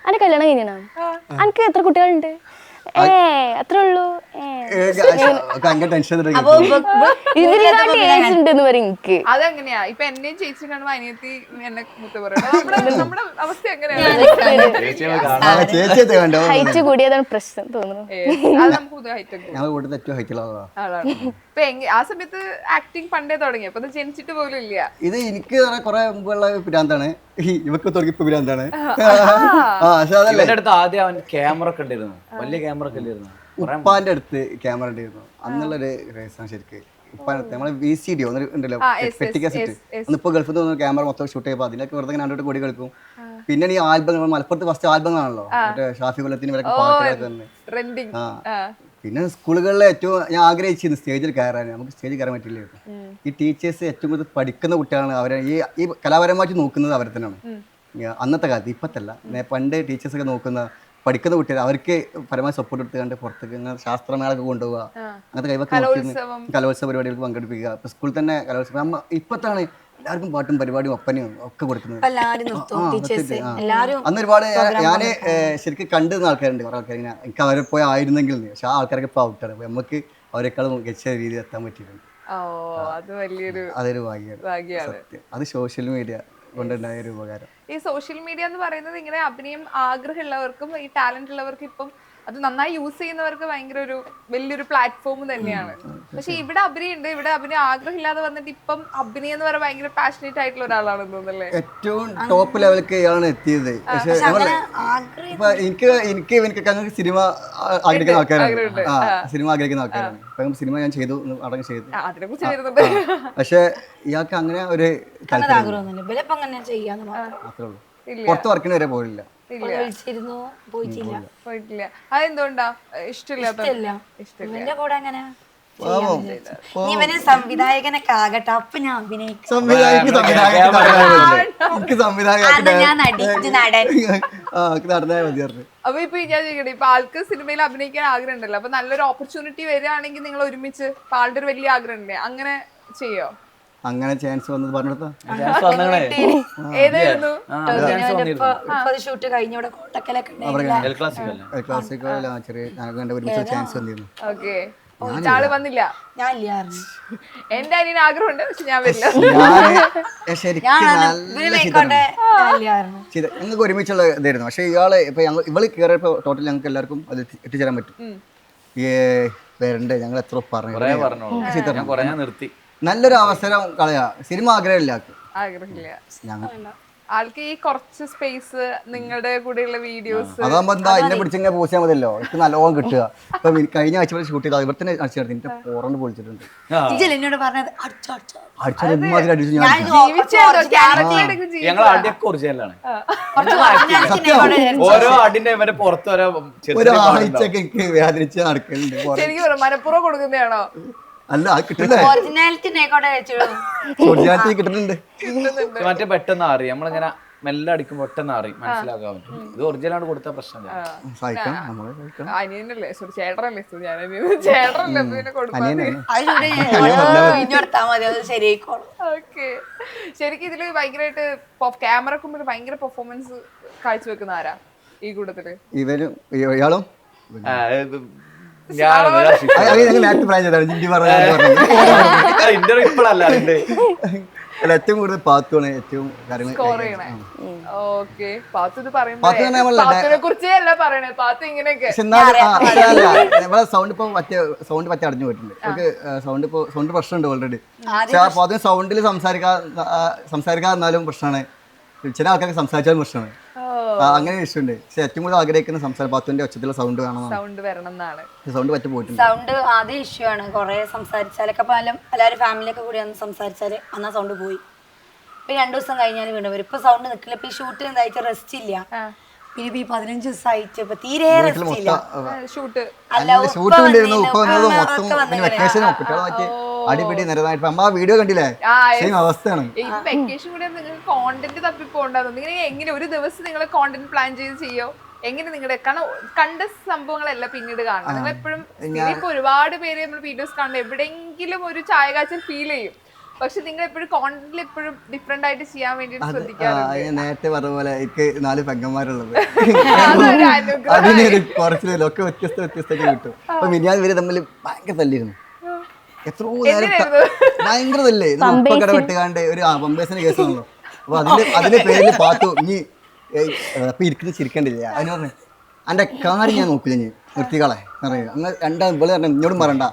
അന്റെ കല്യാണം കഴിഞ്ഞാ? അനക്ക് എത്ര കുട്ടികളുണ്ട്? അത്രേ ഉള്ളൂ. അതെങ്ങനെയാ? ഇപ്പൊ എന്നെയും ചേച്ചി കാണുമ്പോ അനിയത്തി എന്നെ മുത്ത പറയുന്നത്. നമ്മുടെ അവസ്ഥ എങ്ങനെയാണ്? ഹൈറ്റ് കൂടിയതാണ് പ്രശ്നം തോന്നുന്നു. അത് നമുക്ക് ഹൈറ്റ് ഇപ്പൊ ആ സമയത്ത് ആക്ടിങ് പണ്ടേ തുടങ്ങി, അപ്പൊ അത് ജനിച്ചിട്ട് പോലും ഇല്ല. ഇത് എനിക്ക് കുറെ മുമ്പുള്ള ഭ്രാന്താണ്. ഇവക്ക് തുടങ്ങി ഇപ്പൊ എന്താണ് പക്ഷെ അതല്ലേ ഇവന്റെ അടുത്ത് ആദ്യം അവൻ ക്യാമറ ഒക്കെ ഉണ്ടായിരുന്നു, വലിയ ക്യാമറ ഒക്കെ ഉണ്ടായിരുന്നു. ഉപ്പാന്റെ അടുത്ത് ക്യാമറ ഉണ്ടായിരുന്നു അന്നുള്ളൊരു രഹസ്യം ശരിക്ക്. ഉപ്പാന്റെ അടുത്ത് നമ്മളെ VCD ഉണ്ടല്ലോ പെട്ടിക്ക സെറ്റ് അന്നിപ്പോ ഗൾഫിൽ നിന്ന് ക്യാമറ മൊത്തം ഷൂട്ട് ചെയ്യുമ്പോൾ അതിലൊക്കെ വെറുതെ രണ്ടോട്ട് കൂടി കളിക്കും. പിന്നെ ഈ ആൽബം മലപ്പുറത്ത് ഫസ്റ്റ് ആൽബം ആണല്ലോ മറ്റേ ഷാഫി കൊല്ലത്തിന് ഇവരൊക്കെ പാട്ടുകളൊക്കെ തന്നെ. ട്രെൻഡിങ്. പിന്നെ സ്കൂളുകളിലെ ഏറ്റവും ഞാൻ ആഗ്രഹിച്ചിരുന്നു സ്റ്റേജിൽ കയറാൻ, നമുക്ക് സ്റ്റേജിൽ കയറാൻ പറ്റില്ലായിരുന്നു. ഈ ടീച്ചേഴ്സ് ഏറ്റവും കൂടുതൽ പഠിക്കുന്ന കുട്ടികളാണ് അവരെ ഈ കലാപരമായിട്ട് നോക്കുന്നത് അവരെ തന്നെയാണ് അന്നത്തെ കാലത്ത്. ഇപ്പത്തല്ല, പണ്ട് ടീച്ചേഴ്സൊക്കെ നോക്കുന്ന പഠിക്കുന്ന കുട്ടികൾ അവർക്ക് പരമാവധി സപ്പോർട്ട് എടുത്തുകൊണ്ട് പുറത്തേക്ക് ശാസ്ത്രമേളൊക്കെ കൊണ്ടുപോകുക, അങ്ങനത്തെ കൈവൊക്കെ കലോത്സവ പരിപാടികൾക്ക് പങ്കെടുപ്പിക്കുക. ഇപ്പൊ സ്കൂളിൽ തന്നെ കലോത്സവം ഇപ്പത്താണ് എല്ലാവർക്കും പാട്ടും പരിപാടിയും ഒപ്പനയും ഒക്കെ കൊടുക്കുന്നത്. അന്ന് ഒരുപാട് ഞാൻ ശരിക്കും കണ്ടുന്ന ആൾക്കാരുണ്ട്, കുറെ ആൾക്കാർ ഇങ്ങനെ എനിക്ക് അവരെ പോയി ആയിരുന്നെങ്കിൽ. പക്ഷെ ആ ആൾക്കാരൊക്കെ ഇപ്പൊ ഔട്ടാണ്. അപ്പൊ നമുക്ക് അവരെക്കാളും മികച്ച രീതിയിൽ എത്താൻ പറ്റിയിട്ടുണ്ട്. അതൊരു ഭാഗ്യമാണ് സത്യം. അത് സോഷ്യൽ മീഡിയ കൊണ്ടുണ്ടായ ഒരു ഉപകാരം. ഈ സോഷ്യൽ മീഡിയ എന്ന് പറയുന്നത് ഇങ്ങനെ അഭിനയം ആഗ്രഹമുള്ളവർക്കും ഈ ടാലന്റ് ഉള്ളവർക്കും ഇപ്പം അത് നന്നായി യൂസ് ചെയ്യുന്നവർക്ക് ഭയങ്കര ഒരു വലിയൊരു പ്ലാറ്റ്ഫോം തന്നെയാണ്. പക്ഷെ ഇവിടെ അഭിനയം ഉണ്ട്, ഇവിടെ അഭിനയം ആഗ്രഹമില്ലാതെ വന്നിട്ട് ഇപ്പം അഭിനയം എന്ന് പറയുന്നത് ഭയങ്കര പാഷനേറ്റ് ആയിട്ടുള്ള ഒരാളാണെന്ന് തോന്നുന്നല്ലേ? ഏറ്റവും ടോപ്പ് ലെവലിലേക്ക് ആണ് എത്തിയത്. പക്ഷെ എനിക്ക് സിനിമ ആഗ്രഹിക്കുന്ന ആൾക്കാരാണ്. സിനിമ ആഗ്രഹിക്കുന്ന ആൾക്കാരാണ്. ഇപ്പം സിനിമ ഞാൻ ചെയ്തു അടങ്ങി ചെയ്തു. പക്ഷെ ഇയാൾക്ക് അങ്ങനെ ഒരു മാത്രമേ ഉള്ളൂ. പുറത്ത് വർക്കിന് വരെ പോയില്ല. പോയിട്ടില്ല. അതെന്തുകൊണ്ടാ? ഇഷ്ടമില്ലാത്ത സംവിധായകനൊക്കെ ആകട്ടെ, അപ്പൊ ഞാൻ അഭിനയിക്കും. അപ്പൊ ഇപ്പൊ ഞാൻ ചോദിക്കട്ടെ, ഇപ്പൊ ആൾക്ക് സിനിമയിൽ അഭിനയിക്കാൻ ആഗ്രഹം ഉണ്ടല്ലോ, അപ്പൊ നല്ലൊരു ഓപ്പർച്യൂണിറ്റി വരികയാണെങ്കിൽ നിങ്ങൾ ഒരുമിച്ച് ആളുടെ ഒരു വലിയ ആഗ്രഹം ഉണ്ടേ, അങ്ങനെ ചെയ്യോ? അങ്ങനെ ചാൻസ് വന്നത് പറഞ്ഞെടുത്ത ഏതായിരുന്നു? ഷൂട്ട് കഴിഞ്ഞ കോട്ടക്കലൊക്കെ ചെറിയ ചാൻസ് വന്നിരുന്നു. ഓക്കെ, ആള് വന്നില്ല. ഞാൻ ഇല്ലായിരുന്നു. എന്റെ അനിയന് ആഗ്രഹമുണ്ട്, പക്ഷെ ഞാൻ വരില്ല. ഞങ്ങൾക്ക് ഒരുമിച്ചുള്ള ഇതായിരുന്നു. പക്ഷെ ഇയാള് ഇപ്പൊ ഇവള് കയറിയപ്പോ ടോട്ടൽ ഞങ്ങൾക്ക് എല്ലാവർക്കും അത് എത്തിച്ചേരാൻ പറ്റും. വരണ്ടേ, ഞങ്ങൾ എത്ര പറഞ്ഞു നിർത്തി. നല്ലൊരു അവസരം കളയാ. സിനിമ ആഗ്രഹമില്ല. ആൾക്ക് ഈ കുറച്ച് സ്പേസ് നിങ്ങളുടെ കൂടെയുള്ള വീഡിയോസ് അതാകുമ്പോ എന്താ എന്നെ പിടിച്ചിങ്ങനെ പൂശാൻ മതിയല്ലോ, എനിക്ക് നല്ലോണം കിട്ടുക. ഇപ്പൊ കഴിഞ്ഞ ആഴ്ച ഷൂട്ട് ചെയ്താൽ ഇവിടെ തന്നെ അടിച്ചു നടത്തി എന്റെ പോറണ്ട് പൊളിച്ചിട്ടുണ്ട്. എന്നോട് പറഞ്ഞത് ഞങ്ങൾ അടിയൊക്കെ ഒറിജിനലാണ്. ഓരോ അടിന്റെ പുറത്ത് ഒരാഴ്ചക്ക് എനിക്ക് വേദനിച്ച് നടക്കലുണ്ട്. ശരിക്കും മനഃപൂർവ്വം കൊടുക്കുന്നതാണോ? അല്ല, കിട്ടില്ലേ? കിട്ടുന്നുണ്ട്. മറ്റേ പെട്ടെന്ന് അറിയാം, നമ്മളിങ്ങനെ മെല്ലെ അടിക്കുമ്പോൾ പെട്ടെന്ന് അറിയും, മനസ്സിലാക്കാൻ പറ്റും. ഇത് ഒറിജിനലാണ് കൊടുത്ത പ്രശ്നം. അനിയനല്ലേ, സോറി ചേട്ടനല്ലേ, ചേട്ടനല്ലേ പിന്നെ കൊടുത്താൽ ഓക്കെ. ശരിക്കും ഇതില് ഭയങ്കരമായിട്ട് ക്യാമറക്ക് മുമ്പിൽ ഭയങ്കര പെർഫോമൻസ് കാഴ്ചവെക്കുന്ന ആരാ ഈ കൂട്ടത്തില്? ഇവരും ഇയാളും ഏറ്റവും കൂടുതൽ പാത്തുമാണ് ഏറ്റവും നമ്മളെ സൗണ്ട് ഇപ്പൊ സൗണ്ട് പറ്റി അടഞ്ഞു പോയിട്ടുണ്ട്. നമുക്ക് സൗണ്ട് പ്രശ്നമുണ്ട് ഓൾറെഡി. പക്ഷെ അപ്പൊ അതിന് സൗണ്ടിൽ സംസാരിക്കാതിരുന്നാലും പ്രശ്നമാണ്. ചില ആൾക്കാർക്ക് സംസാരിച്ചാലും പ്രശ്നമാണ്. അങ്ങനെ ഇഷ്ടമുണ്ട്. പക്ഷെ ഏറ്റവും കൂടുതൽ ആഗ്രഹിക്കുന്ന സംസാരം പാത്തുവിന്റെ ഒച്ചത്തിലുള്ള സൗണ്ട് വേണം. സൗണ്ട് പറ്റി പോയിട്ടുണ്ട്. സൗണ്ട് ആദ്യം ഇഷ്യൂ ആണ്. കുറെ സംസാരിച്ചാലൊക്കെ എല്ലാവരും ഫാമിലിയൊക്കെ കൂടി അന്ന് സംസാരിച്ചാല് അന്നാ സൗണ്ട് പോയി. ഇപ്പൊ 2 ദിവസം കഴിഞ്ഞാൽ വീണ്ടും വരും. ഇപ്പൊ സൗണ്ട് നിൽക്കില്ല. ഇപ്പൊ ഈ ഷൂട്ട് എന്തായിട്ട് റെസ്റ്റ് ഇല്ല. പിന്നെ ഈ 15 ദിവസമായിട്ട് ഇപ്പൊ തീരെ റെസ്റ്റ് ഇല്ല. അടിപിടി നിരതായിട്ട് അമ്മ വീഡിയോ കണ്ടില്ലേ? സെയിം അവസ്ഥയാണ്. വെക്കേഷൻ കൂടെ നിങ്ങൾക്ക് കോണ്ടന്റ് തപ്പിപ്പോണ്ടാകും. നിങ്ങൾ എങ്ങനെ ഒരു ദിവസം നിങ്ങൾ കോണ്ടന്റ് പ്ലാൻ ചെയ്ത് ചെയ്യോ? എങ്ങനെ നിങ്ങളുടെ കണ്ട സംഭവങ്ങളല്ല പിന്നീട് കാണണം. നിങ്ങൾ എപ്പോഴും ഇപ്പൊ ഒരുപാട് പേര് നമ്മൾ വീഡിയോസ് കാണുന്നത് എവിടെയെങ്കിലും ഒരു ചായ കാച്ചൽ ഫീൽ ചെയ്യും. പക്ഷെ നിങ്ങൾ എപ്പോഴും കോണ്ടന്റിൽ എപ്പോഴും ഡിഫറെന്റ് ആയിട്ട് ചെയ്യാൻ വേണ്ടിട്ട് ശ്രദ്ധിക്കാറുണ്ട്. നേരത്തെ പറഞ്ഞ പോലെ എനിക്ക് 4 പെങ്ങന്മാരുള്ളത് അതിനൊരു കുറച്ചിലൊക്കെ വ്യത്യസ്തമായിട്ട് കിട്ടും. അപ്പൊ മിനിയാൻ ഇവര് തമ്മിൽ ഭയങ്കര തല്ലിയിരുന്നു. എത്രയോ നേരം ഭയങ്കര തല്ലേ. ഉപ്പ കട വെട്ടുകാണ്ട് ഒരു പമ്പേഴ്സിന്റെ കേസാണല്ലോ. അപ്പൊ അതിന്റെ പേരിൽ പാത്തു ഇനി അപ്പൊ ഇരിക്കുന്നത് ചിരിക്കണ്ടില്ല. അതിന് പറഞ്ഞു എന്റെ കാര്യം ഞാൻ നോക്കില്ല, ഞാൻ നിർത്തികളെ അങ്ങനെ രണ്ടാം ഇവിടെ പറഞ്ഞു ഇങ്ങോട്ടും പറയണ്ട.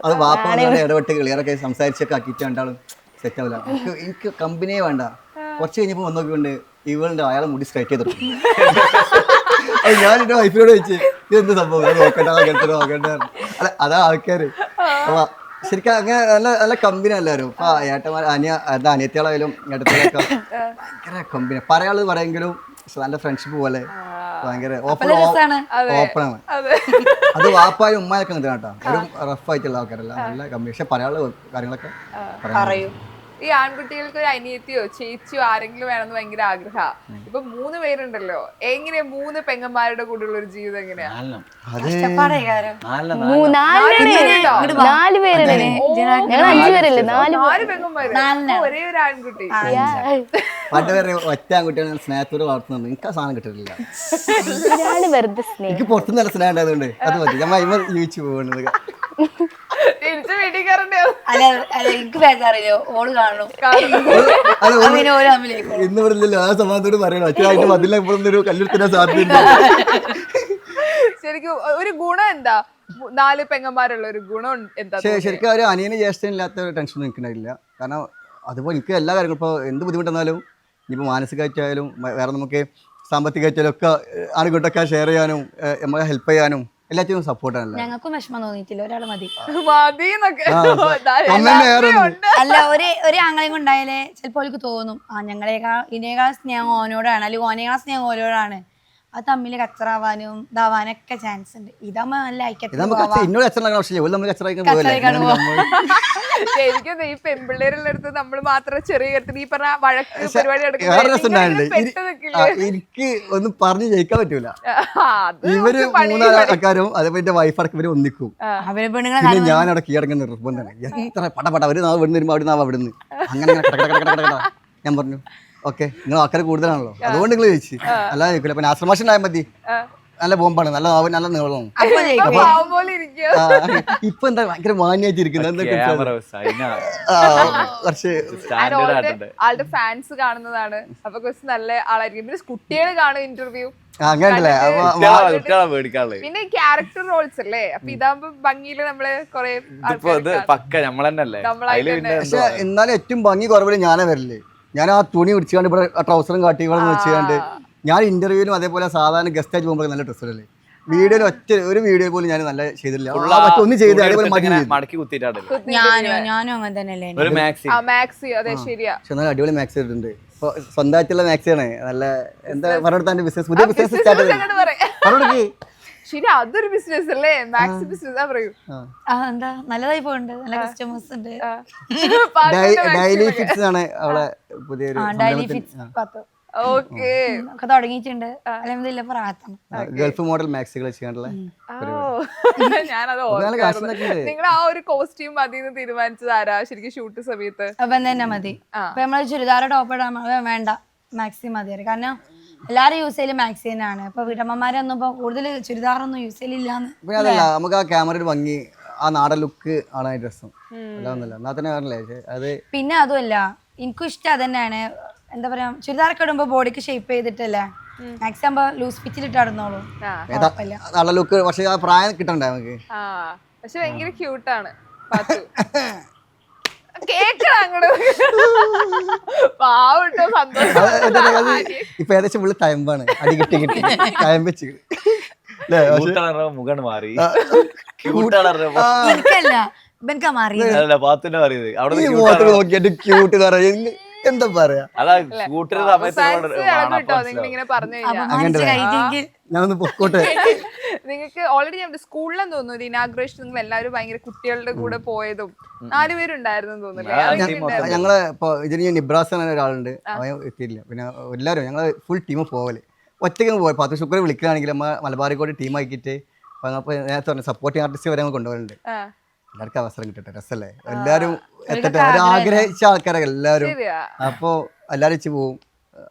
അത് വാപ്പ ഇടപെട്ട് ക്ലിയറൊക്കെ സംസാരിച്ചൊക്കെ ആക്കിയിട്ട് രണ്ടാളും സെറ്റ് ആവില്ല. എനിക്ക് കമ്പനിയെ വേണ്ട. കുറച്ച് കഴിഞ്ഞപ്പോൾ വന്ന് നോക്കിക്കൊണ്ട് ഇവളുടെ അയാളെ മുടി സ്ട്രൈറ്റ് ചെയ്തിട്ടു. ഞാൻ എന്റെ വൈഫിനോട് ചോദിച്ചു ഇത് എന്ത് സംഭവം, നോക്കട്ടെ. അല്ല അതാ ആൾക്കാര്. അപ്പൊ ശരിക്കും അങ്ങനെ നല്ല നല്ല കമ്പനി എല്ലാവരും. ഇപ്പൊ ഏട്ടന്മാർ അനിയത്തികളായാലും ഏട്ടത്തിലൊക്കെ ഭയങ്കര കമ്പനി. പറയാനുള്ളത് പറയെങ്കിലും നല്ല ഫ്രണ്ട്ഷിപ്പ് പോലെ ഭയങ്കര ഓപ്പണാണ്. അത് വാപ്പായും ഉമ്മായൊക്കെ കിട്ടും കേട്ടോ. ഒരു റഫ് ആയിട്ടുള്ള ആൾക്കാരല്ല, നല്ല കമ്പനി. പക്ഷെ പറയാനുള്ള കാര്യങ്ങളൊക്കെ പറയൂ. ഈ ആൺകുട്ടികൾക്ക് ഒരു അനിയത്തിയോ ചേച്ചിയോ ആരെങ്കിലും വേണമെന്ന് ഭയങ്കര ആഗ്രഹ. ഇപ്പൊ 3 പേരുണ്ടല്ലോ, എങ്ങനെയാ 3 പെങ്ങന്മാരുടെ കൂടെയുള്ള ഒരു ജീവിതം എങ്ങനെയാ? അത് 4 പേരുണ്ട്. ഞങ്ങൾ 5 പേരല്ലേ, 4 പെങ്ങന്മാര്, ഒരേ ഒരു ആൺകുട്ടി. പണ്ട് പേരെ ഒറ്റ ആൺകുട്ടിയാണ് സ്നേഹത്തോട് വളർത്തുന്നത്. എനിക്ക് ആ സാധനം കിട്ടില്ല. വെറുതെ സ്നേഹം. എനിക്ക് പുറത്തുനിന്ന് നല്ല സ്നേഹം ഉണ്ടായതുകൊണ്ട് അത് മതി. ഞാൻ ജീവിച്ചു പോകുന്നത്. തിരിച്ച് വീട്ടിൽ കയറണ്ടേ? അല്ല എനിക്ക് ബേജാറില്ല, ഓള് കാണണം. ഇന്ന് ഇവിടെ ഇല്ലല്ലോ, ആ സമാധാനത്തോട് പറയണം. അച്ഛനായിട്ട് മതിലൊരു കല്ലെടുത്തിനാ സാധ്യത. ശരിക്കും ഒരു ഗുണം എന്താ 4 പെങ്ങന്മാരുള്ള ഒരു ഗുണം എന്താ? ശരിക്കും ഒരു അനിയന് ജ്യേഷ്ഠൻ ഇല്ലാത്ത ഒരു ടെൻഷൻ എനിക്കുണ്ടായില്ല. കാരണം അതുപോലെ എനിക്ക് എല്ലാ കാര്യങ്ങളും ഇപ്പോൾ എന്ത് ബുദ്ധിമുട്ടെന്നാലും ഇനിയിപ്പോൾ മാനസികമായിട്ടായാലും വേറെ നമുക്ക് സാമ്പത്തികമായിട്ടായാലും ഒക്കെ ആൺകുട്ടൊക്കെ ഷെയർ ചെയ്യാനും നമ്മളെ ഹെൽപ്പ് ചെയ്യാനും എല്ലാത്തിനും സപ്പോർട്ടാണല്ലോ. ഞങ്ങൾക്കും വിഷമം തോന്നിയിട്ടില്ല, ഒരാള് മതി. അല്ല ഒരു ആങ്ങളെയും കൊണ്ടായാലേ ചിലപ്പോൾ അവർക്ക് തോന്നും ഇതിനേക്കാൾ സ്നേഹം ഓനോടാണ്, അല്ലെങ്കിൽ ഓനേക്കാൾ സ്നേഹം ഓരോടാണ്. അത് തമ്മിൽ കച്ചറാവാനും ഇതാവാനൊക്കെ ചാൻസ് ഉണ്ട്. ഇതാകുമ്പോ നല്ല ശരിക്കും ഈ പെൺപിള്ളേരുള്ള അടുത്ത് നമ്മൾ മാത്രം ചെറിയ കാര്യത്തിൽ ഈ പറഞ്ഞ വഴക്ക് പരിപാടി എനിക്ക് ഒന്നും പറഞ്ഞു ജയിക്കാൻ പറ്റൂല. ഇവര് 3 ആൾക്കാരും അതേപോലെ എന്റെ വൈഫടക്കം ഇവര് ഒന്നിക്കും. പിന്നെ ഞാൻ അവിടെ കീഴടങ്ങുന്ന നിർബന്ധമാണ്. എത്ര പടപട ഒരു നാവ് ഇവിടുന്ന് വരുമ്പോ അവിടെ നാവ് അവിടുന്ന് അങ്ങനെ ഞാൻ പറഞ്ഞു ഓക്കെ നിങ്ങൾ ആൾക്കാർ കൂടുതലാണല്ലോ അതുകൊണ്ട് നിങ്ങൾ ചോദിച്ചു. അല്ലാതെ ചോദിക്കില്ല. പിന്നെ ആശ്രമാശം ഉണ്ടായാൽ മതി. നല്ല ബോംബാണ്, നല്ല നാവ് നല്ല നീളമാണ്. ഇപ്പൊ എന്താ ഭയങ്കര മാന്യായിട്ടിരിക്കുന്നത്. കുറച്ച് ആളുടെ ഫാൻസ് കാണുന്നതാണ്. അപ്പൊ കുറച്ച് നല്ല ആളായിരിക്കും. പിന്നെ കുട്ടികൾ കാണും ഇന്റർവ്യൂ. അങ്ങനല്ലേ. പിന്നെ ക്യാരക്ടർ റോൾസ് അല്ലേ, അപ്പൊ ഇതാകുമ്പോ ഭംഗിയില് നമ്മള് കൊറേ പക്ഷെ എന്നാലും ഏറ്റവും ഭംഗി കുറവില് ഞാനേ വരില്ലേ. ഞാൻ ആ തുണി പിടിച്ചുകൊണ്ട് ഇവിടെ ട്രൗസറും കാട്ടി ഇവിടെ വെച്ചുകൊണ്ട് ഞാൻ ഇന്റർവ്യൂവിനും അതേപോലെ സാധാരണ ഗസ്റ്റ് ആയിട്ട് പോകുമ്പോൾ നല്ല ഡ്രസ്സല്ലേ. വീഡിയോയിൽ ഒരു വീഡിയോ പോലും ഞാൻ നല്ല ചെയ്തില്ല. ഒന്നും ചെയ്ത് മടക്കി കുത്തിയിട്ടാണ്. ഞാനും അങ്ങനെ തന്നെയല്ലേ. പക്ഷെ നല്ല അടിപൊളി മാക്സ് ചെയ്തിട്ടുണ്ട്. ഇപ്പൊ സ്വന്തമായിട്ടുള്ള മാക്സിയാണ്. നല്ല എന്താ പറഞ്ഞെടുത്ത ബിസിനസ്, പുതിയ ബിസിനസ് സ്റ്റാർട്ട് ചെയ്തു. ശരി, അതൊരു ബിസിനസ് അല്ലേ? മാക്സ് ബിസിനസ് പറയൂ. എന്താ നല്ലതായി പോയിട്ടുണ്ട്, നല്ല കസ്റ്റമേഴ്സ് ഉണ്ട്. ഡെയിലി ഫിറ്റ്സ് ആണ് അവിടെ പുതിയൊരു തുടങ്ങിയിട്ടുണ്ട്. ഗൾഫ് മോഡൽ മാക്സികൾ ചെയ്യാനുള്ള നിങ്ങൾ ആ ഒരു കോസ്റ്റ്യൂം മതിന്ന് തീരുമാനിച്ചത് ആരാ ശരിക്കും ഷൂട്ട് സമയത്ത്? അപ്പം തന്നെ മതി. അപ്പൊ നമ്മള് ചുരിദാറ് ടോപ്പ് ഇടാൻ വേണ്ട, മാക്സി മതി. കാരണം എല്ലാരും യൂസ് ചെയ്യല് മാക്സി തന്നെയാണ്. ഇപ്പൊ വീട്ടമ്മമാരൊന്നും ഇപ്പൊ കൂടുതൽ ചുരിദാറൊന്നും യൂസ് ചെയ്യലില്ലാന്ന്. അതല്ല, നമുക്ക് ആ ക്യാമറയുടെ ഭംഗി, ആ നാടൻ ലുക്ക് ആണ് രസം. എന്നാ തന്നെ അത്. പിന്നെ അതുമല്ല, എനിക്കും ഇഷ്ടം അത് തന്നെയാണ്. എന്താ പറയാ, ചുരിദാറൊക്കെ ഇടുമ്പോ ബോഡിക്ക് ഷേപ്പ് ചെയ്തിട്ടല്ലേ, മാക്സി ആകുമ്പോ ലൂസ് ഫിറ്റിലിട്ട് നടന്നോളൂ. നാടൻ ലുക്ക്. പക്ഷെ ആ പ്രായം കിട്ടണ്ടേ നമുക്ക്. പക്ഷെ ഭയങ്കര ക്യൂട്ടാണ്. ഇപ്പൊ ഏകദേശം ഫുള്ള് തയമ്പാണ്. അടി കിട്ടി കിട്ടി തയമ്പ് വെച്ച് മുഖം മാറി. നോക്കിയിട്ട് ക്യൂട്ട് എന്താ പറയാ. ഞാനൊന്ന് പൊക്കോട്ടെ. നിങ്ങൾക്ക് ഓൾറെഡി ഞാൻ സ്കൂളിലെന്ന് തോന്നുന്നു ഇനാഗ്രേഷൻ നിങ്ങൾ എല്ലാവരും ഭയങ്കര കുട്ടികളുടെ കൂടെ പോയതും 4 പേരുണ്ടായിരുന്നു തോന്നുന്നില്ലേ? ഞങ്ങള് ഇപ്പൊ ഇതിന് നിബ്രാസ് എന്ന ഒരാളുണ്ട്, അവൻ എത്തിയില്ല. പിന്നെ എല്ലാവരും ഞങ്ങള് ഫുൾ ടീം പോവല്. ഒറ്റയ്ക്ക് പോയി 10 ശുക്രൻ വിളിക്കുകയാണെങ്കിൽ നമ്മ മലബാറിക്കോട് ടീം ആക്കിയിട്ട് നേരത്തെ പറഞ്ഞു സപ്പോർട്ടിങ് ആർട്ടിസ്റ്റ് വരെ ഞങ്ങൾ കൊണ്ടുപോകലുണ്ട്. എല്ലാവർക്കും അവസരം കിട്ടട്ടെ, രസല്ലേ. എല്ലാവരും എത്തട്ടെ, ആഗ്രഹിച്ച ആൾക്കാരൊക്കെ എല്ലാവരും. അപ്പൊ എല്ലാവരും വെച്ച് പോവും,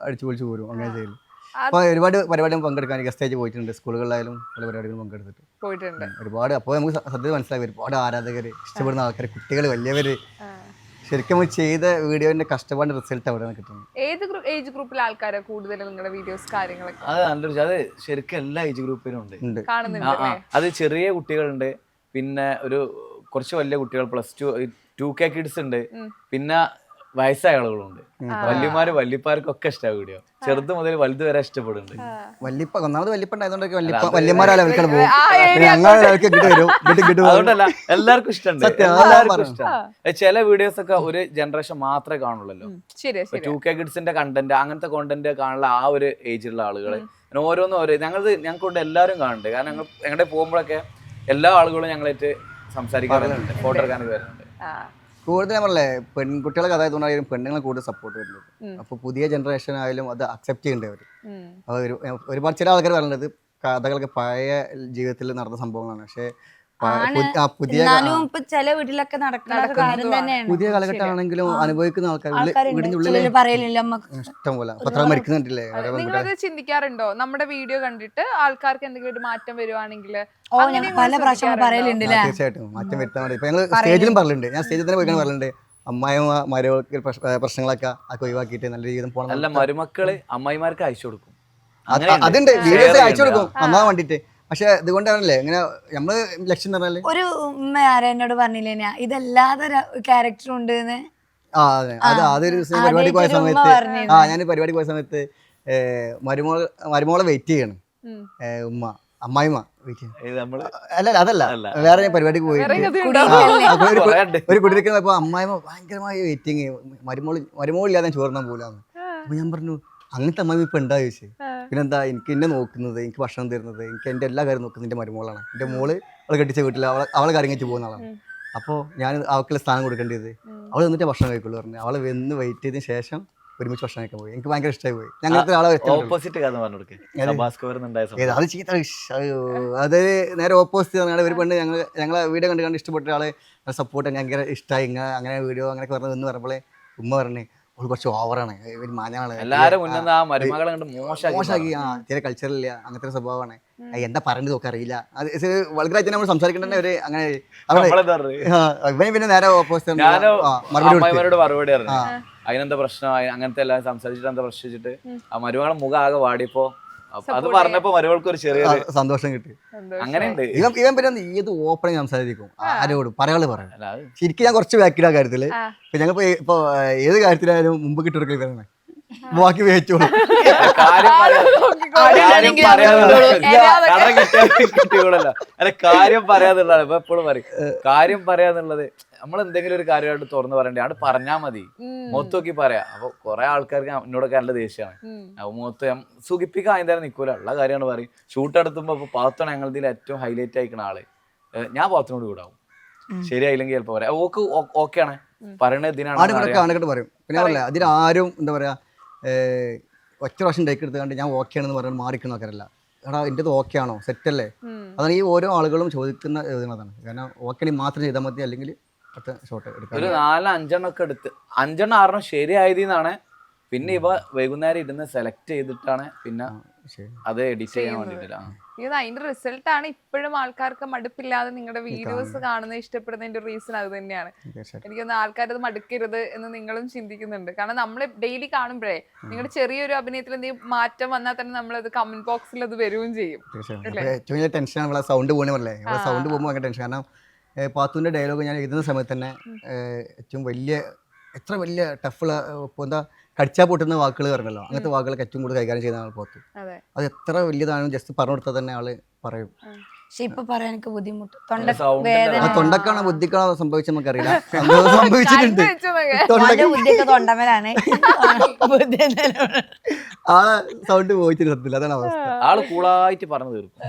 അടിച്ചു പൊളിച്ച് പോരും. അങ്ങനെ ചെയ്യലും. അപ്പൊ ഒരുപാട് പരിപാടികൾ പങ്കെടുക്കാൻ ഗസ്റ്റ് ആയിട്ട് പോയിട്ടുണ്ട്. സ്കൂളുകളിലായാലും പല പരിപാടികളും പങ്കെടുത്തിട്ട് പോയിട്ടുണ്ട് ഒരുപാട്. അപ്പോൾ നമുക്ക് സത്യത്തിൽ മനസ്സിലായി ഒരുപാട് ആരാധകർ, ഇഷ്ടപ്പെടുന്ന ആൾക്കാർ, കുട്ടികൾ, വലിയവര്. ശരിക്കും ചെയ്ത വീഡിയോന്റെ കഷ്ടപ്പാടിന്റെ റിസൾട്ട് അവിടെയാണ് കിട്ടുന്നത്. ഏത് ഏജ് ഗ്രൂപ്പിലെ ആൾക്കാരെ കൂടുതൽ നിങ്ങളുടെ വീഡിയോസ് കാര്യങ്ങളൊക്കെ? അത് ശരിക്കും എല്ലാ ഏജ് ഗ്രൂപ്പിലും ഉണ്ട്. അത് ചെറിയ കുട്ടികളുണ്ട്, പിന്നെ ഒരു കുറച്ച് വലിയ കുട്ടികൾ, +2 2K കിഡ്സ് ഉണ്ട്, പിന്നെ വയസ്സായ ആളുകളുണ്ട്. വല്യമാര് വല്യപ്പാർക്കൊക്കെ ഇഷ്ടമാണ് വീഡിയോ. ചെറുത് മുതൽ വലുത് വരെ ഇഷ്ടപ്പെടുന്നുണ്ട്. വല്യപ്പ ഒന്നാമത് വല്യപ്പണ്ടായതുകൊണ്ടൊക്കെ വല്യന്മാരാല അവർക്ക് പോകും, അങ്ങനെ അവർക്ക് ഇങ്ങോട്ട് വരും, ഇങ്ങോട്ട് അതുകൊണ്ടല്ല എല്ലാവർക്കും ഇഷ്ടമുണ്ട്, എല്ലാവർക്കും ഇഷ്ടമാണ്. ചില വീഡിയോസ് ഒക്കെ ഒരു ജനറേഷൻ മാത്രമേ കാണുള്ളൂ. ശരി 2K കിഡ്സിന്റെ കണ്ടന്റ്, അങ്ങനത്തെ കോണ്ടന്റ് കാണുന്ന ആ ഒരു ഏജിലുള്ള ആളുകള് ഓരോന്നും ഓരോ ഞങ്ങൾക്കൊണ്ട് എല്ലാവരും കാണുന്നുണ്ട്. കാരണം ഞങ്ങളുടെ പോകുമ്പോഴൊക്കെ എല്ലാ ആളുകളും ഞങ്ങളായിട്ട് സംസാരിക്കാറുണ്ട്, ഫോട്ടോ എടുക്കാനൊക്കെ വരുന്നുണ്ട്. കൂടുതൽ നമ്മളെ പെൺകുട്ടികളെ കഥ ആയതുകൊണ്ടായാലും പെണ്ണുങ്ങളെ കൂടുതൽ സപ്പോർട്ട് വരുന്നത്. അപ്പോൾ പുതിയ ജനറേഷൻ ആയാലും അത് അക്സെപ്റ്റ് ചെയ്യേണ്ടി വരും. ഒരുപാട് ചില ആൾക്കാർ പറയുന്നത് കഥകളൊക്കെ പഴയ ജീവിതത്തിൽ നടന്ന സംഭവങ്ങളാണ്. പക്ഷേ പുതിയ ചില വീട്ടിലൊക്കെ നടക്കുന്ന കാര്യം തന്നെയാണ്. പുതിയ കാലഘട്ടം ആണെങ്കിലും അനുഭവിക്കുന്ന ആൾക്കാർ വീടിന്റെ ഉള്ളിൽ ഇഷ്ടം പോലെ പത്രം മരിക്കുന്നുണ്ടല്ലേ. നിങ്ങളത് ചിന്തിക്കാറുണ്ടോ? നമ്മുടെ വീഡിയോ കണ്ടിട്ട് ആൾക്കാർക്ക് എന്തെങ്കിലും ഒരു മാറ്റം വരുവാണെങ്കിൽ പല പ്രാവശ്യം പറയലുണ്ട്. തീർച്ചയായിട്ടും മാറ്റം വരുത്താൻ വേണ്ടി ഇപ്പൊ ഞങ്ങൾ സ്റ്റേജിലും പറഞ്ഞിട്ടുണ്ട്. ഞാൻ സ്റ്റേജിൽ തന്നെ പോയിക്കാൻ പറഞ്ഞിട്ടുണ്ട്, അമ്മായിമ്മ മരുമകൾക്ക് പ്രശ്നങ്ങളൊക്കെ ഒഴിവാക്കിയിട്ട് നല്ല ജീവിതം പോകണം. നല്ല മരുമക്കള് അമ്മായിമാർക്ക് അയച്ചു കൊടുക്കും, അതുണ്ട്, വീഡിയോസ് അയച്ചു കൊടുക്കും നന്നാൻ വേണ്ടിട്ട്. പക്ഷെ ഇതുകൊണ്ടാണല്ലേ ഇങ്ങനെ നമ്മള് ലക്ഷ്യം പറഞ്ഞാല് ഒരു ഉമ്മ ആരാ എന്നോട് പറഞ്ഞില്ലേ ഇതല്ലാതെ ക്യാരക്ടർ ഉണ്ട്. അതൊരു പരിപാടി പോയ സമയത്ത് ഞാൻ പരിപാടി പോയ സമയത്ത് മരുമോളെ വെയിറ്റ് ചെയ്യണം അമ്മായിമ്മ വെയിറ്റ് ചെയ്യണം. അല്ല അതല്ല, വേറെ ഞാൻ പരിപാടിക്ക് പോയിട്ട് ഒരു കുടിയിരിക്കുന്ന പോയപ്പോ അമ്മായിമ്മ ഭയങ്കരമായ വെയിറ്റിങ്, മരുമോളില്ലാതെ ചോറിനാൻ പോലാന്ന്. അപ്പൊ ഞാൻ പറഞ്ഞു അങ്ങനത്തെ അമ്മായിമ്മ ഇപ്പൊ ഉണ്ടാ ചോദിച്ചു. പിന്നെന്താ, എനിക്ക് എന്നെ നോക്കുന്നത്, എനിക്ക് ഭക്ഷണം തരുന്നത്, എനിക്ക് എൻ്റെ എല്ലാ കാര്യം നോക്കുന്നത് എൻ്റെ മരുമോളാണ്. എൻ്റെ മോള് അവളെ കെട്ടിച്ച വീട്ടിൽ അവളെ കാര്യം കഴിച്ച് പോകുന്ന ആളാണ്. അപ്പോൾ ഞാൻ അവൾക്കുള്ള സ്ഥാനം കൊടുക്കേണ്ടത്, അവൾ എന്നിട്ട് ഭക്ഷണം കഴിക്കുള്ളൂ പറഞ്ഞു. അവളെ വന്ന് വെയിറ്റ് ചെയ്തതിന് ശേഷം ഒരുമിച്ച് ഭക്ഷണം കഴിക്കാൻ പോയി. എനിക്ക് ഭയങ്കര ഇഷ്ടമായി പോയി. ഞങ്ങൾക്ക് ആളെ ഓപ്പോസിറ്റ് അത് ചീത്ത, അത് നേരെ ഓപ്പോസിറ്റ് പറഞ്ഞാൽ ഒരു പെണ്ണ് ഞങ്ങളെ വീഡിയോ കണ്ട് ഇഷ്ടപ്പെട്ട ആളെ സപ്പോർട്ട് ഭയങ്കര ഇഷ്ടമായി. അങ്ങനെ വീഡിയോ അങ്ങനെയൊക്കെ പറഞ്ഞത് എന്ന് പറഞ്ഞപ്പോഴേ ഉമ്മ പറഞ്ഞേ അവൾ കുറച്ച് ഓവറാണ്, മാനാണ്, എല്ലാരും മോശമാക്കി, തീരെ കൾച്ചറില്ല, അങ്ങനത്തെ സ്വഭാവമാണ്, എന്താ പറയുന്നത് ഒക്കെ അറിയില്ല. അത് വളരെ നമ്മൾ സംസാരിക്കേണ്ട ഒരു അങ്ങനെ ഇവന് പിന്നെ നേരെ ഓപ്പോസിറ്റ് മറുപടി അതിനെന്താ പ്രശ്നം, അങ്ങനത്തെ എല്ലാം സംസാരിച്ചിട്ട് എന്താ പ്രശ്നിച്ചിട്ട് ആ മരുമകളെ മുഖം ആകെ വാടിയപ്പോ അത് പറഞ്ഞപ്പോ മരുമകൾക്ക് ഒരു ചെറിയ സന്തോഷം കിട്ടി. അങ്ങനെയുണ്ട്. ഇവൻ പിന്നെ ഏത് ഓപ്പണിങ് സംസാരിക്കും, ആരോടും പറയാള് പറയാം. ശരിക്കും ഞാൻ കുറച്ച് ബാക്കിയുടെ കാര്യത്തില് ഞങ്ങൾ ഇപ്പൊ ഏത് കാര്യത്തിലായാലും മുമ്പ് കിട്ടിയെടുക്കൽ ബാക്കി വേച്ചോളൂ. കാര്യം പറയാന്നുള്ളതാണ് ഇപ്പൊ എപ്പോഴും പറയും. കാര്യം പറയാന്നുള്ളത് നമ്മൾ എന്തെങ്കിലും ഒരു കാര്യമായിട്ട് തുറന്ന് പറയണ്ടേ, അവിടെ പറഞ്ഞാൽ മതി, മുഖത്ത് നോക്കി പറയാം. അപ്പൊ കുറെ ആൾക്കാർക്ക് എന്നോടൊക്കെ നല്ല ദേഷ്യമാണ്. അപ്പൊ മുഖത്ത് സുഖിപ്പിക്കാൻ അതിന്റെ നിൽക്കൂല, ഉള്ള കാര്യമാണ് പറയും. ഷൂട്ട് എടുത്തുമ്പോ ഇപ്പൊ പാത്താണ് ഞങ്ങളുടെ ഏറ്റവും ഹൈലൈറ്റ് ആയിക്കണ ആള്. ഞാൻ പാത്തിനോട് കൂടാവും, ശരിയായില്ലെങ്കിൽ ചിലപ്പോ പറയാം ഓക്ക് ഓക്കെയാണ് പറയണത് ഇതിനാണ് പറയും. പിന്നെ പറയില്ല അതിനാരും എന്താ പറയാ ഒറ്റ പ്രാവശ്യം ടേക്ക് എടുത്തുകൊണ്ട് ഞാൻ ഓക്കെയാണെന്ന് പറഞ്ഞാൽ മാറിക്കുന്ന ആൾക്കാരല്ല. എടാ എൻ്റെത് ഓക്കെ ആണോ, സെറ്റല്ലേ? അതാണ് ഈ ഓരോ ആളുകളും ചോദിക്കുന്ന എഴുതുന്നതാണ്. കാരണം ഓക്കെ മാത്രം ചെയ്താൽ മതി, അല്ലെങ്കിൽ ഷോട്ട് എടുക്കാം. ഒരു 4-5 ഒക്കെ എടുത്ത് 5-6 ശരിയായതിന്നാണ്. പിന്നെ ഇവ വൈകുന്നേരം ഇരുന്ന് സെലക്ട് ചെയ്തിട്ടാണ് പിന്നെ അത് എഡിറ്റ് ചെയ്യാൻ വേണ്ടിയിട്ടില്ല. അതിന്റെ റിസൾട്ട് ആണ് ഇപ്പോഴും ആൾക്കാർക്ക് മടുപ്പില്ലാതെ നിങ്ങളുടെ വീഡിയോസ് കാണുന്നത് ഇഷ്ടപ്പെടുന്നതിന്റെ റീസൺ അത് തന്നെയാണ്. എനിക്കൊന്ന് ആൾക്കാരത് മടുക്കരുത് എന്ന് നിങ്ങളും ചിന്തിക്കുന്നുണ്ട്. കാരണം നമ്മൾ ഡെയിലി കാണുമ്പോഴേ നിങ്ങളുടെ ചെറിയൊരു അഭിനയത്തിൽ എന്തെങ്കിലും മാറ്റം വന്നാൽ തന്നെ നമ്മളത് കമന്റ് ബോക്സിൽ അത് വരികയും ചെയ്യും. ഏറ്റവും വലിയ ടെൻഷനാണ് സൗണ്ട് പോകുന്നല്ലേ. സൗണ്ട് പോകുമ്പോൾ ഭയങ്കര ടെൻഷൻ. കാരണം പാത്തുവിന്റെ ഡയലോഗ് ഞാൻ എഴുതുന്ന സമയത്ത് തന്നെ ഏറ്റവും എത്ര വലിയ ടഫുള്ള എന്താ കടിച്ചാൽ പൊട്ടുന്ന വാക്കുകൾ പറഞ്ഞല്ലോ, അങ്ങനത്തെ വാക്കുകളൊക്കെ ഏറ്റവും കൂടുതൽ കൈകാര്യം ചെയ്യുന്ന ആൾ പാത്തു. അത് എത്ര വലിയതാണ് ജസ്റ്റ് പറഞ്ഞു കൊടുത്താൽ തന്നെ ആള് പറയും. തൊണ്ടക്കാണോ ബുദ്ധിക്കാണോ സംഭവിച്ചത് നമുക്കറിയില്ല. സംഭവിച്ചിട്ടുണ്ട്. ആളെ സൗണ്ട് പോയിച്ചിട്ട് സത്യത്തിൽ അതാണ് അവസ്ഥ. ആള് കൂളായിട്ട് പറഞ്ഞു തീർക്കും.